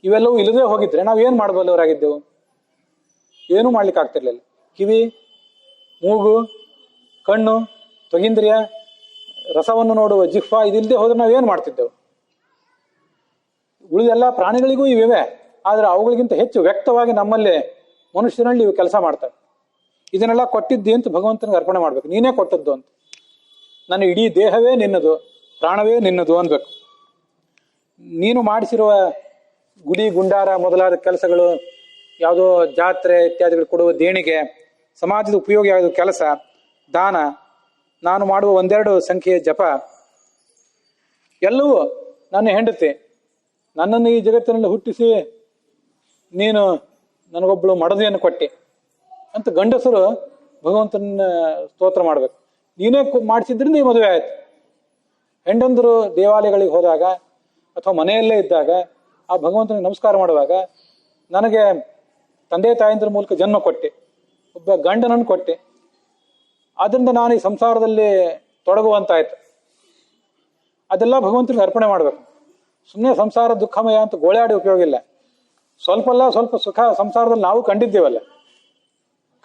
[SPEAKER 1] ಇವೆಲ್ಲವೂ ಇಲ್ಲದೆ ಹೋಗಿದ್ರೆ ನಾವು ಏನು ಮಾಡಬಲ್ಲವರಾಗಿದ್ದೆವು? ಏನೂ ಮಾಡ್ಲಿಕ್ಕೆ ಆಗ್ತಿರ್ಲಿಲ್ಲ. ಕಿವಿ, ಮೂಗು, ಕಣ್ಣು, ತ್ವಗೀಂದ್ರಿಯ, ರಸವನ್ನು ನೋಡುವ ಜಿಹ್ವಾ, ಇದಿಲ್ಲದೆ ಹೋದ್ರೆ ನಾವು ಏನು ಮಾಡ್ತಿದ್ದೆವು? ಉಳಿದೆಲ್ಲ ಪ್ರಾಣಿಗಳಿಗೂ ಇವೆ, ಆದರೆ ಅವುಗಳಿಗಿಂತ ಹೆಚ್ಚು ವ್ಯಕ್ತವಾಗಿ ನಮ್ಮಲ್ಲಿ ಮನುಷ್ಯನಲ್ಲಿ ಇವು ಕೆಲಸ ಮಾಡ್ತವೆ. ಇದನ್ನೆಲ್ಲ ಕೊಟ್ಟಿದ್ದಿ ಅಂತ ಭಗವಂತನಿಗೆ ಅರ್ಪಣೆ ಮಾಡ್ಬೇಕು. ನೀನೇ ಕೊಟ್ಟದ್ದು ಅಂತ. ನನ್ನ ಇಡೀ ದೇಹವೇ ನಿನ್ನದು, ಪ್ರಾಣವೇ ನಿನ್ನದು ಅನ್ಬೇಕು. ನೀನು ಮಾಡಿಸಿರುವ ಗುಡಿ ಗುಂಡಾರ ಮೊದಲಾದ ಕೆಲಸಗಳು, ಯಾವುದೋ ಜಾತ್ರೆ ಇತ್ಯಾದಿಗಳು ಕೊಡುವ ದೇಣಿಗೆ, ಸಮಾಜದ ಉಪಯೋಗಿ ಆಗುವ ಕೆಲಸ, ದಾನ, ನಾನು ಮಾಡುವ 1-2 ಸಂಖ್ಯೆಯ ಜಪ, ಎಲ್ಲವೂ ನನ್ನ ಹೆಂಡತಿ, ನನ್ನನ್ನು ಈ ಜಗತ್ತಿನಲ್ಲಿ ಹುಟ್ಟಿಸಿ ನೀನು ನನಗೊಬ್ಬಳು ಮಡದಿಯನ್ನು ಕೊಟ್ಟೆ ಅಂತ ಗಂಡಸರು ಭಗವಂತನ ಸ್ತೋತ್ರ ಮಾಡಬೇಕು. ನೀನೇ ಮಾಡಿಸಿದ್ರಿಂದ ಈ ಮದುವೆ ಆಯ್ತು. ಹೆಂಡಂದರು ದೇವಾಲಯಗಳಿಗೆ ಹೋದಾಗ ಅಥವಾ ಮನೆಯಲ್ಲೇ ಇದ್ದಾಗ ಆ ಭಗವಂತನಿಗೆ ನಮಸ್ಕಾರ ಮಾಡುವಾಗ, ನನಗೆ ತಂದೆ ತಾಯಂದ್ರ ಮೂಲಕ ಜನ್ಮ ಕೊಟ್ಟೆ, ಒಬ್ಬ ಗಂಡನನ್ನು ಕೊಟ್ಟೆ, ಅದರಿಂದ ನಾನು ಈ ಸಂಸಾರದಲ್ಲಿ ತೊಡಗುವಂತಾಯ್ತು. ಅದೆಲ್ಲ ಭಗವಂತನಿಗೆ ಅರ್ಪಣೆ ಮಾಡಬೇಕು. ಸುಮ್ಮನೆ ಸಂಸಾರ ದುಃಖಮಯ ಅಂತ ಗೋಳಾಡಿ ಉಪಯೋಗ ಇಲ್ಲ. ಸ್ವಲ್ಪ ಸುಖ ಸಂಸಾರದಲ್ಲಿ ನಾವು ಕಂಡಿದ್ದೇವಲ್ಲ,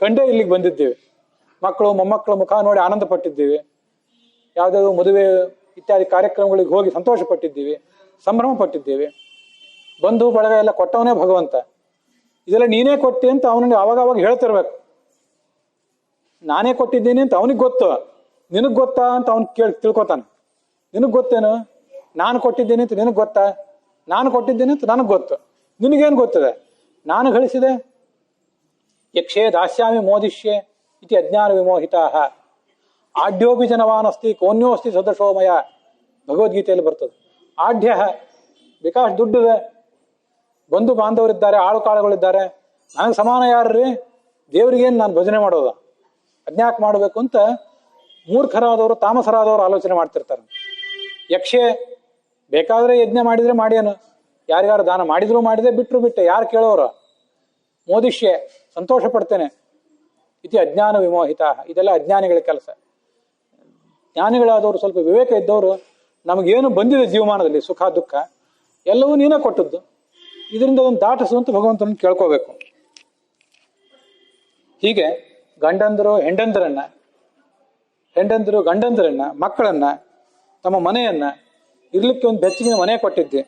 [SPEAKER 1] ಕಂಡೇ ಇಲ್ಲಿಗೆ ಬಂದಿದ್ದೇವೆ. ಮಕ್ಕಳು ಮೊಮ್ಮಕ್ಕಳ ಮುಖ ನೋಡಿ ಆನಂದ ಪಟ್ಟಿದ್ದೀವಿ, ಯಾವುದಾದ್ರು ಮದುವೆ ಇತ್ಯಾದಿ ಕಾರ್ಯಕ್ರಮಗಳಿಗೆ ಹೋಗಿ ಸಂತೋಷ ಪಟ್ಟಿದ್ದೀವಿ, ಸಂಭ್ರಮ ಪಟ್ಟಿದ್ದೀವಿ. ಬಂಧು ಬಳಗ ಎಲ್ಲ ಕೊಟ್ಟವನೇ ಭಗವಂತ. ಇದೆಲ್ಲ ನೀನೇ ಕೊಟ್ಟಿ ಅಂತ ಅವನಿಗೆ ಅವಾಗ ಹೇಳ್ತಿರ್ಬೇಕು. ನಾನೇ ಕೊಟ್ಟಿದ್ದೀನಿ ಅಂತ ಅವನಿಗೆ ಗೊತ್ತು, ನಿನಗೆ ಗೊತ್ತಾ ಅಂತ ಅವನು ತಿಳ್ಕೊತಾನೆ. ನಿನಗೆ ಗೊತ್ತೇನು? ನಾನು ಕೊಟ್ಟಿದ್ದೀನಿ ಅಂತ ನಿನಗೆ ಗೊತ್ತಾ? ನಾನು ಕೊಟ್ಟಿದ್ದೀನಿ ಅಂತ ನನಗೆ ಗೊತ್ತು, ನಿನಗೇನು ಗೊತ್ತಿದೆ? ನಾನು ಗಳಿಸಿದೆ. ಯಕ್ಷೇ ದಾಸ್ಯಾಮಿ ಮೋದಿಷ್ಯೆ ಇತಿ ಅಜ್ಞಾನ ವಿಮೋಹಿತಾ ಆಢ್ಯೋಪಿ ಜನವಾನಸ್ತಿ ಕೋನ್ಯೋಸ್ತಿ ಸದೃಶೋಮಯ, ಭಗವದ್ಗೀತೆಯಲ್ಲಿ ಬರ್ತದೆ. ಆಢ್ಯ, ಬೇಕಾಷ್ಟು ದುಡ್ಡಿದೆ, ಬಂಧು ಬಾಂಧವರಿದ್ದಾರೆ, ಆಳು ಕಾಳುಗಳಿದ್ದಾರೆ, ನನಗೆ ಸಮಾನ ಯಾರ್ರೀ? ದೇವರಿಗೇನು ನಾನು ಭಜನೆ ಮಾಡೋದ? ಅಜ್ಞಾಕ್ ಮಾಡಬೇಕು ಅಂತ ಮೂರ್ಖರಾದವರು ತಾಮಸರಾದವರು ಆಲೋಚನೆ ಮಾಡ್ತಿರ್ತಾರೆ. ಯಕ್ಷೆ, ಬೇಕಾದ್ರೆ ಯಜ್ಞ ಮಾಡಿದ್ರೆ ಮಾಡ್ಯಾನು, ಯಾರಿಗಾರು ದಾನ ಮಾಡಿದ್ರು ಮಾಡಿದೆ, ಬಿಟ್ಟರು ಬಿಟ್ಟೆ, ಯಾರು ಕೇಳೋರು? ಮೋದಿಷ್ಯೆ, ಸಂತೋಷ ಪಡ್ತೇನೆ. ಇತಿ ಅಜ್ಞಾನ ವಿಮೋಹಿತ, ಇದೆಲ್ಲ ಅಜ್ಞಾನಿಗಳ ಕೆಲಸ. ಜ್ಞಾನಿಗಳಾದವರು, ಸ್ವಲ್ಪ ವಿವೇಕ ಇದ್ದವರು, ನಮಗೇನು ಬಂದಿದೆ ಜೀವಮಾನದಲ್ಲಿ ಸುಖ ದುಃಖ ಎಲ್ಲವೂ ನೀನೇ ಕೊಟ್ಟದ್ದು, ಇದರಿಂದ ಒಂದು ದಾಟಿಸುವಂತ ಭಗವಂತನ ಕೇಳ್ಕೋಬೇಕು. ಹೀಗೆ ಗಂಡಂದರು ಹೆಂಡಂದರು ಗಂಡಂದರನ್ನ, ಮಕ್ಕಳನ್ನ, ತಮ್ಮ ಮನೆಯನ್ನ ಇರ್ಲಿಕ್ಕೆ ಒಂದು ಬೆಚ್ಚಗಿನ ಮನೆ ಕೊಟ್ಟಿದ್ದೆ.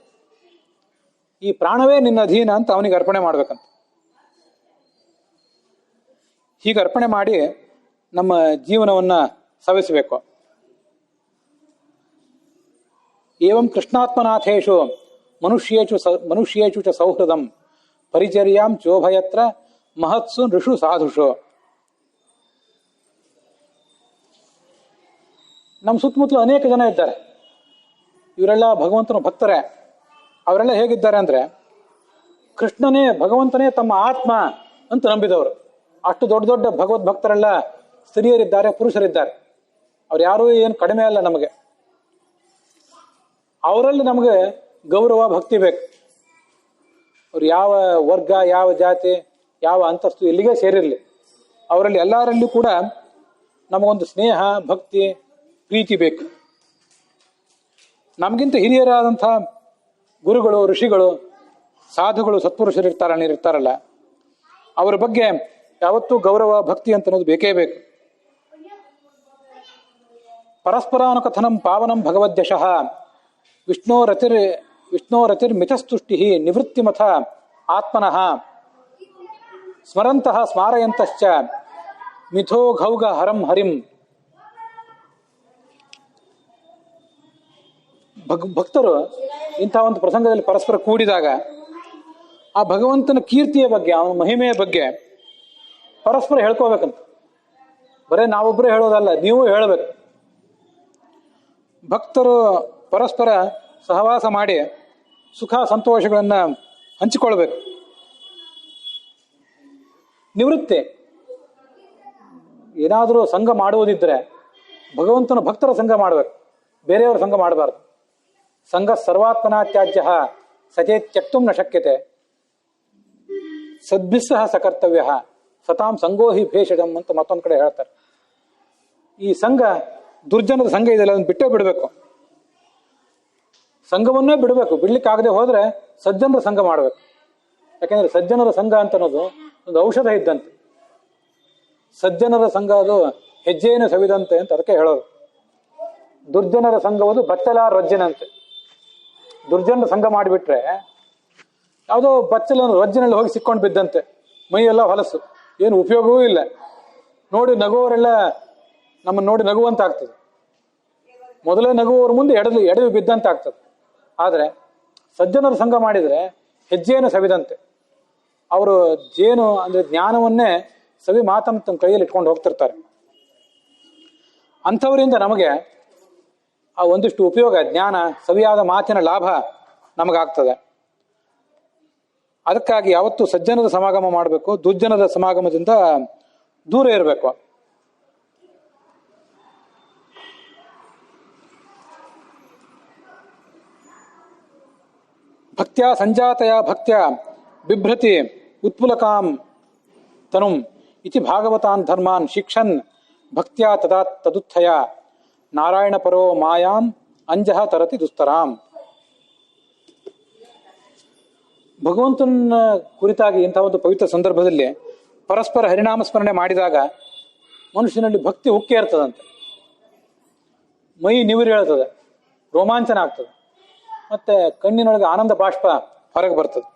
[SPEAKER 1] ಈ ಪ್ರಾಣವೇ ನಿನ್ನ ಅಧೀನ ಅಂತ ಅವನಿಗೆ ಅರ್ಪಣೆ ಮಾಡ್ಬೇಕಂತ. ಹೀಗೆ ಅರ್ಪಣೆ ಮಾಡಿ ನಮ್ಮ ಜೀವನವನ್ನ ಸವಿಸಬೇಕು. ಏವಂ ಕೃಷ್ಣಾತ್ಮನಾಥೇಶು ಮನುಷ್ಯೇಷು ಚ ಸೌಹೃದಂ ಪರಿಚರ್ಯಾಂ ಚೋಭಯತ್ರ ಮಹತ್ಸು ಋಷು ಸಾಧುಷು. ನಮ್ಮ ಸುತ್ತಮುತ್ತಲು ಅನೇಕ ಜನ ಇದ್ದಾರೆ, ಇವರೆಲ್ಲ ಭಗವಂತನ ಭಕ್ತರೇ. ಅವರೆಲ್ಲ ಹೇಗಿದ್ದಾರೆ ಅಂದ್ರೆ, ಕೃಷ್ಣನೇ ಭಗವಂತನೇ ತಮ್ಮ ಆತ್ಮ ಅಂತ ನಂಬಿದವರು. ಅಷ್ಟು ದೊಡ್ಡ ದೊಡ್ಡ ಭಗವದ್ ಭಕ್ತರೆಲ್ಲ ಸ್ತ್ರೀಯರಿದ್ದಾರೆ, ಪುರುಷರಿದ್ದಾರೆ. ಅವ್ರು ಯಾರೂ ಏನು ಕಡಿಮೆ ಅಲ್ಲ ನಮಗೆ. ಅವರಲ್ಲಿ ನಮಗೆ ಗೌರವ ಭಕ್ತಿ ಬೇಕು. ಅವ್ರು ಯಾವ ವರ್ಗ, ಯಾವ ಜಾತಿ, ಯಾವ ಅಂತಸ್ತು ಇಲ್ಲಿಗೆ ಸೇರಿರಲಿ, ಅವರಲ್ಲಿ ಎಲ್ಲರಲ್ಲೂ ಕೂಡ ನಮಗೊಂದು ಸ್ನೇಹ, ಭಕ್ತಿ, ಪ್ರೀತಿ ಬೇಕು. ನಮಗಿಂತ ಹಿರಿಯರಾದಂಥ ಗುರುಗಳು, ಋಷಿಗಳು, ಸಾಧುಗಳು, ಸತ್ಪುರುಷರು ಇರ್ತಾರಲ್ಲ, ಅವರ ಬಗ್ಗೆ ಯಾವತ್ತೂ ಗೌರವ ಭಕ್ತಿ ಅಂತ ಅನ್ನೋದು ಬೇಕೇ ಬೇಕು. ಪರಸ್ಪರಾನುಕಥನಂ ಪಾವನಂ ಭಗವದ್ಯಶಃ ವಿಷ್ಣೋರತಿರ್ ಮಿತಸ್ತುಷ್ಟಿ ನಿವೃತ್ತಿಮಥ ಆತ್ಮನಃ ಸ್ಮರಂತಹ ಸ್ಮಾರಯಂತಶ್ಚ ಮಿಥೋ ಘೌಗ ಹರಂ ಹರಿಂ. ಭಕ್ತರು ಇಂಥ ಒಂದು ಪ್ರಸಂಗದಲ್ಲಿ ಪರಸ್ಪರ ಕೂಡಿದಾಗ ಆ ಭಗವಂತನ ಕೀರ್ತಿಯ ಬಗ್ಗೆ, ಅವನ ಮಹಿಮೆಯ ಬಗ್ಗೆ ಪರಸ್ಪರ ಹೇಳ್ಕೋಬೇಕಂತ. ಬರೇ ನಾವೊಬ್ಬರೇ ಹೇಳೋದಲ್ಲ, ನೀವು ಹೇಳಬೇಕು. ಭಕ್ತರು ಪರಸ್ಪರ ಸಹವಾಸ ಮಾಡಿ ಸುಖ ಸಂತೋಷಗಳನ್ನು ಹಂಚಿಕೊಳ್ಬೇಕು. ನಿವೃತ್ತಿ, ಏನಾದರೂ ಸಂಘ ಮಾಡುವುದಿದ್ರೆ ಭಗವಂತನ ಭಕ್ತರ ಸಂಘ ಮಾಡಬೇಕು, ಬೇರೆಯವರ ಸಂಘ ಮಾಡಬಾರ್ದು. ಸಂಘ ಸರ್ವಾತ್ಮನಾ ತ್ಯಾಜ್ಯ ಸಚೇ ತ್ಯಕ್ತುಂ ನ ಶಕ್ಯತೆ ಸದ್ಭಿಸ್ಸಹ ಸಕರ್ತವ್ಯ ಸತಾಂ ಸಂಗೋಹಿ ಭೇಷಜಂ ಅಂತ ಮತ್ತೊಂದು ಕಡೆ ಹೇಳ್ತಾರೆ. ಈ ಸಂಘ, ದುರ್ಜನದ ಸಂಘ ಇದೆಲ್ಲ ಅದನ್ನು ಬಿಟ್ಟೇ ಬಿಡಬೇಕು. ಸಂಘವನ್ನೇ ಬಿಡಬೇಕು. ಬಿಡ್ಲಿಕ್ಕಾಗದೆ ಹೋದ್ರೆ ಸಜ್ಜನರ ಸಂಘ ಮಾಡಬೇಕು. ಯಾಕೆಂದ್ರೆ ಸಜ್ಜನರ ಸಂಘ ಅಂತ ಅನ್ನೋದು ಒಂದು ಔಷಧ ಇದ್ದಂತೆ. ಸಜ್ಜನರ ಸಂಘ ಅದು ಹೆಜ್ಜೆಯನ್ನು ಸವಿದಂತೆ ಅಂತ ಅದಕ್ಕೆ ಹೇಳೋದು. ದುರ್ಜನರ ಸಂಘವದು ಬಚ್ಚಲ ರೊಜ್ಜಿನಂತೆ. ದುರ್ಜನರ ಸಂಘ ಮಾಡಿಬಿಟ್ರೆ ಯಾವುದೋ ಬಚ್ಚಲನ್ನು ರೊಜ್ಜಿನಲ್ಲಿ ಹೋಗಿ ಸಿಕ್ಕೊಂಡು ಬಿದ್ದಂತೆ, ಮೈಯೆಲ್ಲ ಹೊಲಸು, ಏನು ಉಪಯೋಗವೂ ಇಲ್ಲ. ನೋಡಿ ನಗುವವರೆಲ್ಲ ನಮ್ಮನ್ನು ನೋಡಿ ನಗುವಂತ ಆಗ್ತದೆ. ಮೊದಲೇ ನಗುವವ್ರ ಮುಂದೆ ಎಡವಿ ಬಿದ್ದಂತೆ ಆಗ್ತದೆ. ಆದರೆ ಸಜ್ಜನರ ಸಂಘ ಮಾಡಿದರೆ ಹೆಜ್ಜೆಯನ್ನು ಸವಿದಂತೆ. ಅವರು ಜೇನು ಅಂದ್ರೆ ಜ್ಞಾನವನ್ನೇ ಸವಿ ಮಾತನ್ನು ತಮ್ಮ ಕೈಯಲ್ಲಿ ಇಟ್ಕೊಂಡು ಹೋಗ್ತಿರ್ತಾರೆ. ಅಂಥವರಿಂದ ನಮಗೆ ಆ ಒಂದಿಷ್ಟು ಉಪಯೋಗ, ಜ್ಞಾನ, ಸವಿಯಾದ ಮಾತಿನ ಲಾಭ ನಮಗಾಗ್ತದೆ. ಅದಕ್ಕಾಗಿ ಯಾವತ್ತೂ ಸಜ್ಜನರ ಸಮಾಗಮ ಮಾಡಬೇಕು, ದುರ್ಜನರ ಸಮಾಗಮದಿಂದ ದೂರ ಇರಬೇಕು. ಭಕ್ತ್ಯಾ ಸಂಜಾತಯ ಭಕ್ತ್ಯ ಬಿಭ್ರತಿ ಉತ್ಪುಲಕಾಂ ತನುಂ ಇತಿ ಭಾಗವತಾನ್ ಧರ್ಮಾನ್ ಶಿಕ್ಷನ್ ಭಕ್ತ್ಯಾ ತದಾ ತದುತ್ಥಯ ನಾರಾಯಣ ಪರೋ ಮಾಯಾಂ ಅಂಜಹ ತರತಿ ದುಸ್ತರಾಂ. ಭಗವಂತನ ಕುರಿತಾಗಿ ಇಂತಹ ಒಂದು ಪವಿತ್ರ ಸಂದರ್ಭದಲ್ಲಿ ಪರಸ್ಪರ ಹರಿನಾಮ ಸ್ಮರಣೆ ಮಾಡಿದಾಗ ಮನುಷ್ಯನಲ್ಲಿ ಭಕ್ತಿ ಉಕ್ಕಿ ಇರ್ತದಂತೆ. ಮೈ ನಿವಿರು ಹೇಳ್ತದೆ, ರೋಮಾಂಚನ ಆಗ್ತದೆ, ಮತ್ತೆ ಕಣ್ಣಿನೊಳಗೆ ಆನಂದ ಬಾಷ್ಪ ಹೊರಗೆ ಬರ್ತದೆ.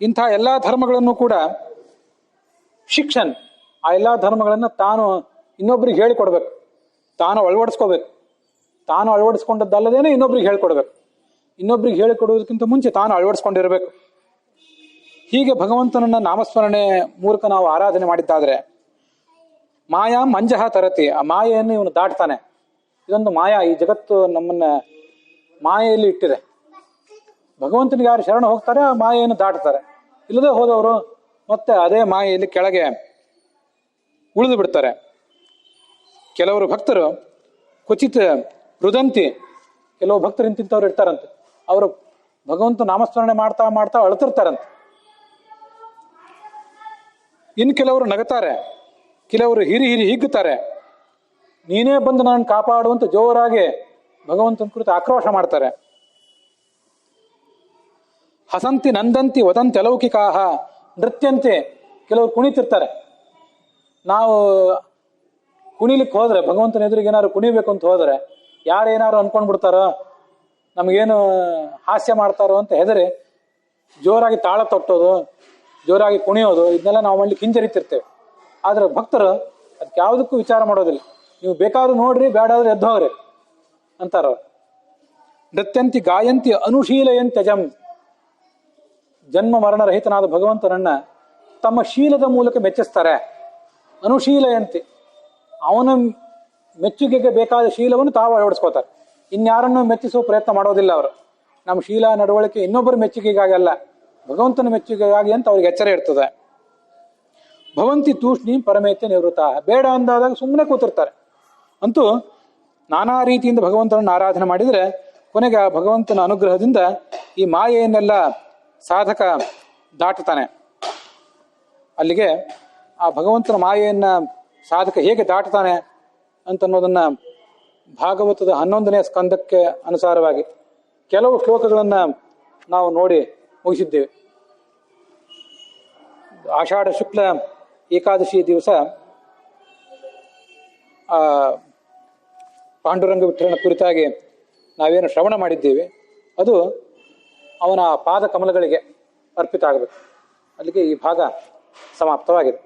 [SPEAKER 1] ಇಂಥ ಎಲ್ಲಾ ಧರ್ಮಗಳನ್ನು ಕೂಡ ಶಿಕ್ಷನ್, ಆ ಎಲ್ಲಾ ಧರ್ಮಗಳನ್ನು ತಾನು ಇನ್ನೊಬ್ರಿಗೆ ಹೇಳಿಕೊಡ್ಬೇಕು, ತಾನು ಅಳವಡಿಸ್ಕೋಬೇಕು. ತಾನು ಅಳವಡಿಸ್ಕೊಂಡದ್ದಲ್ಲದೇನೆ ಇನ್ನೊಬ್ರಿಗೆ ಹೇಳ್ಕೊಡ್ಬೇಕು. ಇನ್ನೊಬ್ರಿಗೆ ಹೇಳಿಕೊಡುವುದಕ್ಕಿಂತ ಮುಂಚೆ ತಾನು ಅಳವಡಿಸ್ಕೊಂಡಿರಬೇಕು. ಹೀಗೆ ಭಗವಂತನನ್ನ ನಾಮಸ್ಮರಣೆ ಮೂಲಕ ನಾವು ಆರಾಧನೆ ಮಾಡಿದ್ದಾದ್ರೆ ಮಾಯಾಂ ಅಂಜಹ ತರತಿ, ಆ ಮಾಯೆಯನ್ನು ಇವನು ದಾಟ್ತಾನೆ. ಇದೊಂದು ಮಾಯಾ, ಈ ಜಗತ್ತು ನಮ್ಮನ್ನ ಮಾಯೆಯಲ್ಲಿ ಇಟ್ಟಿದೆ. ಭಗವಂತನಿಗೆ ಯಾರು ಶರಣ ಹೋಗ್ತಾರೆ ಆ ಮಾಯೆಯನ್ನು ದಾಟ್ತಾರೆ. ಇಲ್ಲದೆ ಹೋದವರು ಮತ್ತೆ ಅದೇ ಮಾಯೆಯಲ್ಲಿ ಕೆಳಗೆ ಉಳಿದು ಬಿಡ್ತಾರೆ. ಕೆಲವರು ಭಕ್ತರು ಕ್ವಚಿತ್ ರುದಂತಿ, ಕೆಲವು ಭಕ್ತರು ಇಂತಿಂತವ್ರು ಇರ್ತಾರಂತೆ, ಅವರು ಭಗವಂತ ನಾಮಸ್ಮರಣೆ ಮಾಡ್ತಾ ಮಾಡ್ತಾ ಅಳ್ತಿರ್ತಾರಂತೆ. ಇನ್ನು ಕೆಲವರು ನಗತಾರೆ, ಕೆಲವರು ಹಿರಿ ಹಿಗ್ಗುತ್ತಾರೆ. ನೀನೇ ಬಂದು ನಾನು ಕಾಪಾಡುವಂತ ಜೋರಾಗಿ ಭಗವಂತನ ಕುರಿತು ಆಕ್ರೋಶ ಮಾಡ್ತಾರೆ. ಹಸಂತಿ ನಂದಂತಿ ವದಂತಿ ಅಲೌಕಿಕಾಹ ನೃತ್ಯಂತೆ, ಕೆಲವರು ಕುಣಿತಿರ್ತಾರೆ. ನಾವು ಕುಣಿಲಿಕ್ಕೆ ಹೋದ್ರೆ, ಭಗವಂತನ ಎದುರಿಗೆ ಏನಾದ್ರು ಕುಣಿಬೇಕು ಅಂತ ಹೋದ್ರೆ ಯಾರೇನಾರು ಅನ್ಕೊಂಡ್ಬಿಡ್ತಾರೋ, ನಮಗೇನು ಹಾಸ್ಯ ಮಾಡ್ತಾರೋ ಅಂತ ಹೆದರಿ ಜೋರಾಗಿ ತಾಳ ತೊಟ್ಟೋದು, ಜೋರಾಗಿ ಕುಣಿಯೋದು, ಇದನ್ನೆಲ್ಲ ನಾವು ಮಾಡ್ಲಿಕ್ಕೆ ಹಿಂಜರಿತಿರ್ತೇವೆ. ಆದ್ರೆ ಭಕ್ತರು ಅದಕ್ಕೆ ಯಾವುದಕ್ಕೂ ವಿಚಾರ ಮಾಡೋದಿಲ್ಲ. ನೀವು ಬೇಕಾದ್ರೂ ನೋಡ್ರಿ, ಬೇಡಾದ್ರೂ ಎದ್ದು ಹೋಗ್ರಿ ಅಂತಾರ. ನೃತ್ಯಂತಿ ಗಾಯಂತಿ ಅನುಶೀಲಯಂತ್ಯಜಂ, ಜನ್ಮ ಮರಣರಹಿತನಾದ ಭಗವಂತನನ್ನ ತಮ್ಮ ಶೀಲದ ಮೂಲಕ ಮೆಚ್ಚಿಸ್ತಾರೆ. ಅನುಶೀಲಯಂತಿ, ಅವನ ಮೆಚ್ಚುಗೆಗೆ ಬೇಕಾದ ಶೀಲವನ್ನು ತಾವು ಅಳವಡಿಸ್ಕೋತಾರೆ. ಇನ್ಯಾರನ್ನು ಮೆಚ್ಚಿಸುವ ಪ್ರಯತ್ನ ಮಾಡೋದಿಲ್ಲ ಅವರು. ನಮ್ಮ ಶೀಲ ನಡವಳಿಕೆ ಇನ್ನೊಬ್ಬರ ಮೆಚ್ಚುಗೆಗಾಗಲ್ಲ, ಭಗವಂತನ ಮೆಚ್ಚುಗೆಗಾಗಿ ಅಂತ ಅವ್ರಿಗೆ ಎಚ್ಚರ ಇರ್ತದೆ. ಭವಂತಿ ತೂಷ್ಣಿ ಪರಮೇತ್ಯ ನಿವೃತ್ತ, ಬೇಡ ಅಂದಾದಾಗ ಸುಮ್ಮನೆ ಕೂತಿರ್ತಾರೆ. ಅಂತೂ ನಾನಾ ರೀತಿಯಿಂದ ಭಗವಂತನನ್ನು ಆರಾಧನೆ ಮಾಡಿದರೆ ಕೊನೆಗೆ ಆ ಭಗವಂತನ ಅನುಗ್ರಹದಿಂದ ಈ ಮಾಯೆಯನ್ನೆಲ್ಲ ಸಾಧಕ ದಾಟುತ್ತಾನೆ. ಅಲ್ಲಿಗೆ ಆ ಭಗವಂತನ ಮಾಯೆಯನ್ನ ಸಾಧಕ ಹೇಗೆ ದಾಟುತ್ತಾನೆ ಅಂತನ್ನೋದನ್ನ ಭಾಗವತದ 11ನೇ ಸ್ಕಂದಕ್ಕೆ ಅನುಸಾರವಾಗಿ ಕೆಲವು ಶ್ಲೋಕಗಳನ್ನ ನಾವು ನೋಡಿ ಮುಗಿಸಿದ್ದೇವೆ. ಆಷಾಢ ಶುಕ್ಲ ಏಕಾದಶಿ ದಿವಸ ಆ ಪಾಂಡುರಂಗ ವಿಠಲನ ಕುರಿತಾಗಿ ನಾವೇನು ಶ್ರವಣ ಮಾಡಿದ್ದೇವೆ ಅದು ಅವನ ಪಾದ ಕಮಲಗಳಿಗೆ ಅರ್ಪಿತ ಆಗಬೇಕು. ಅಲ್ಲಿಗೆ ಈ ಭಾಗ ಸಮಾಪ್ತವಾಗಿದೆ.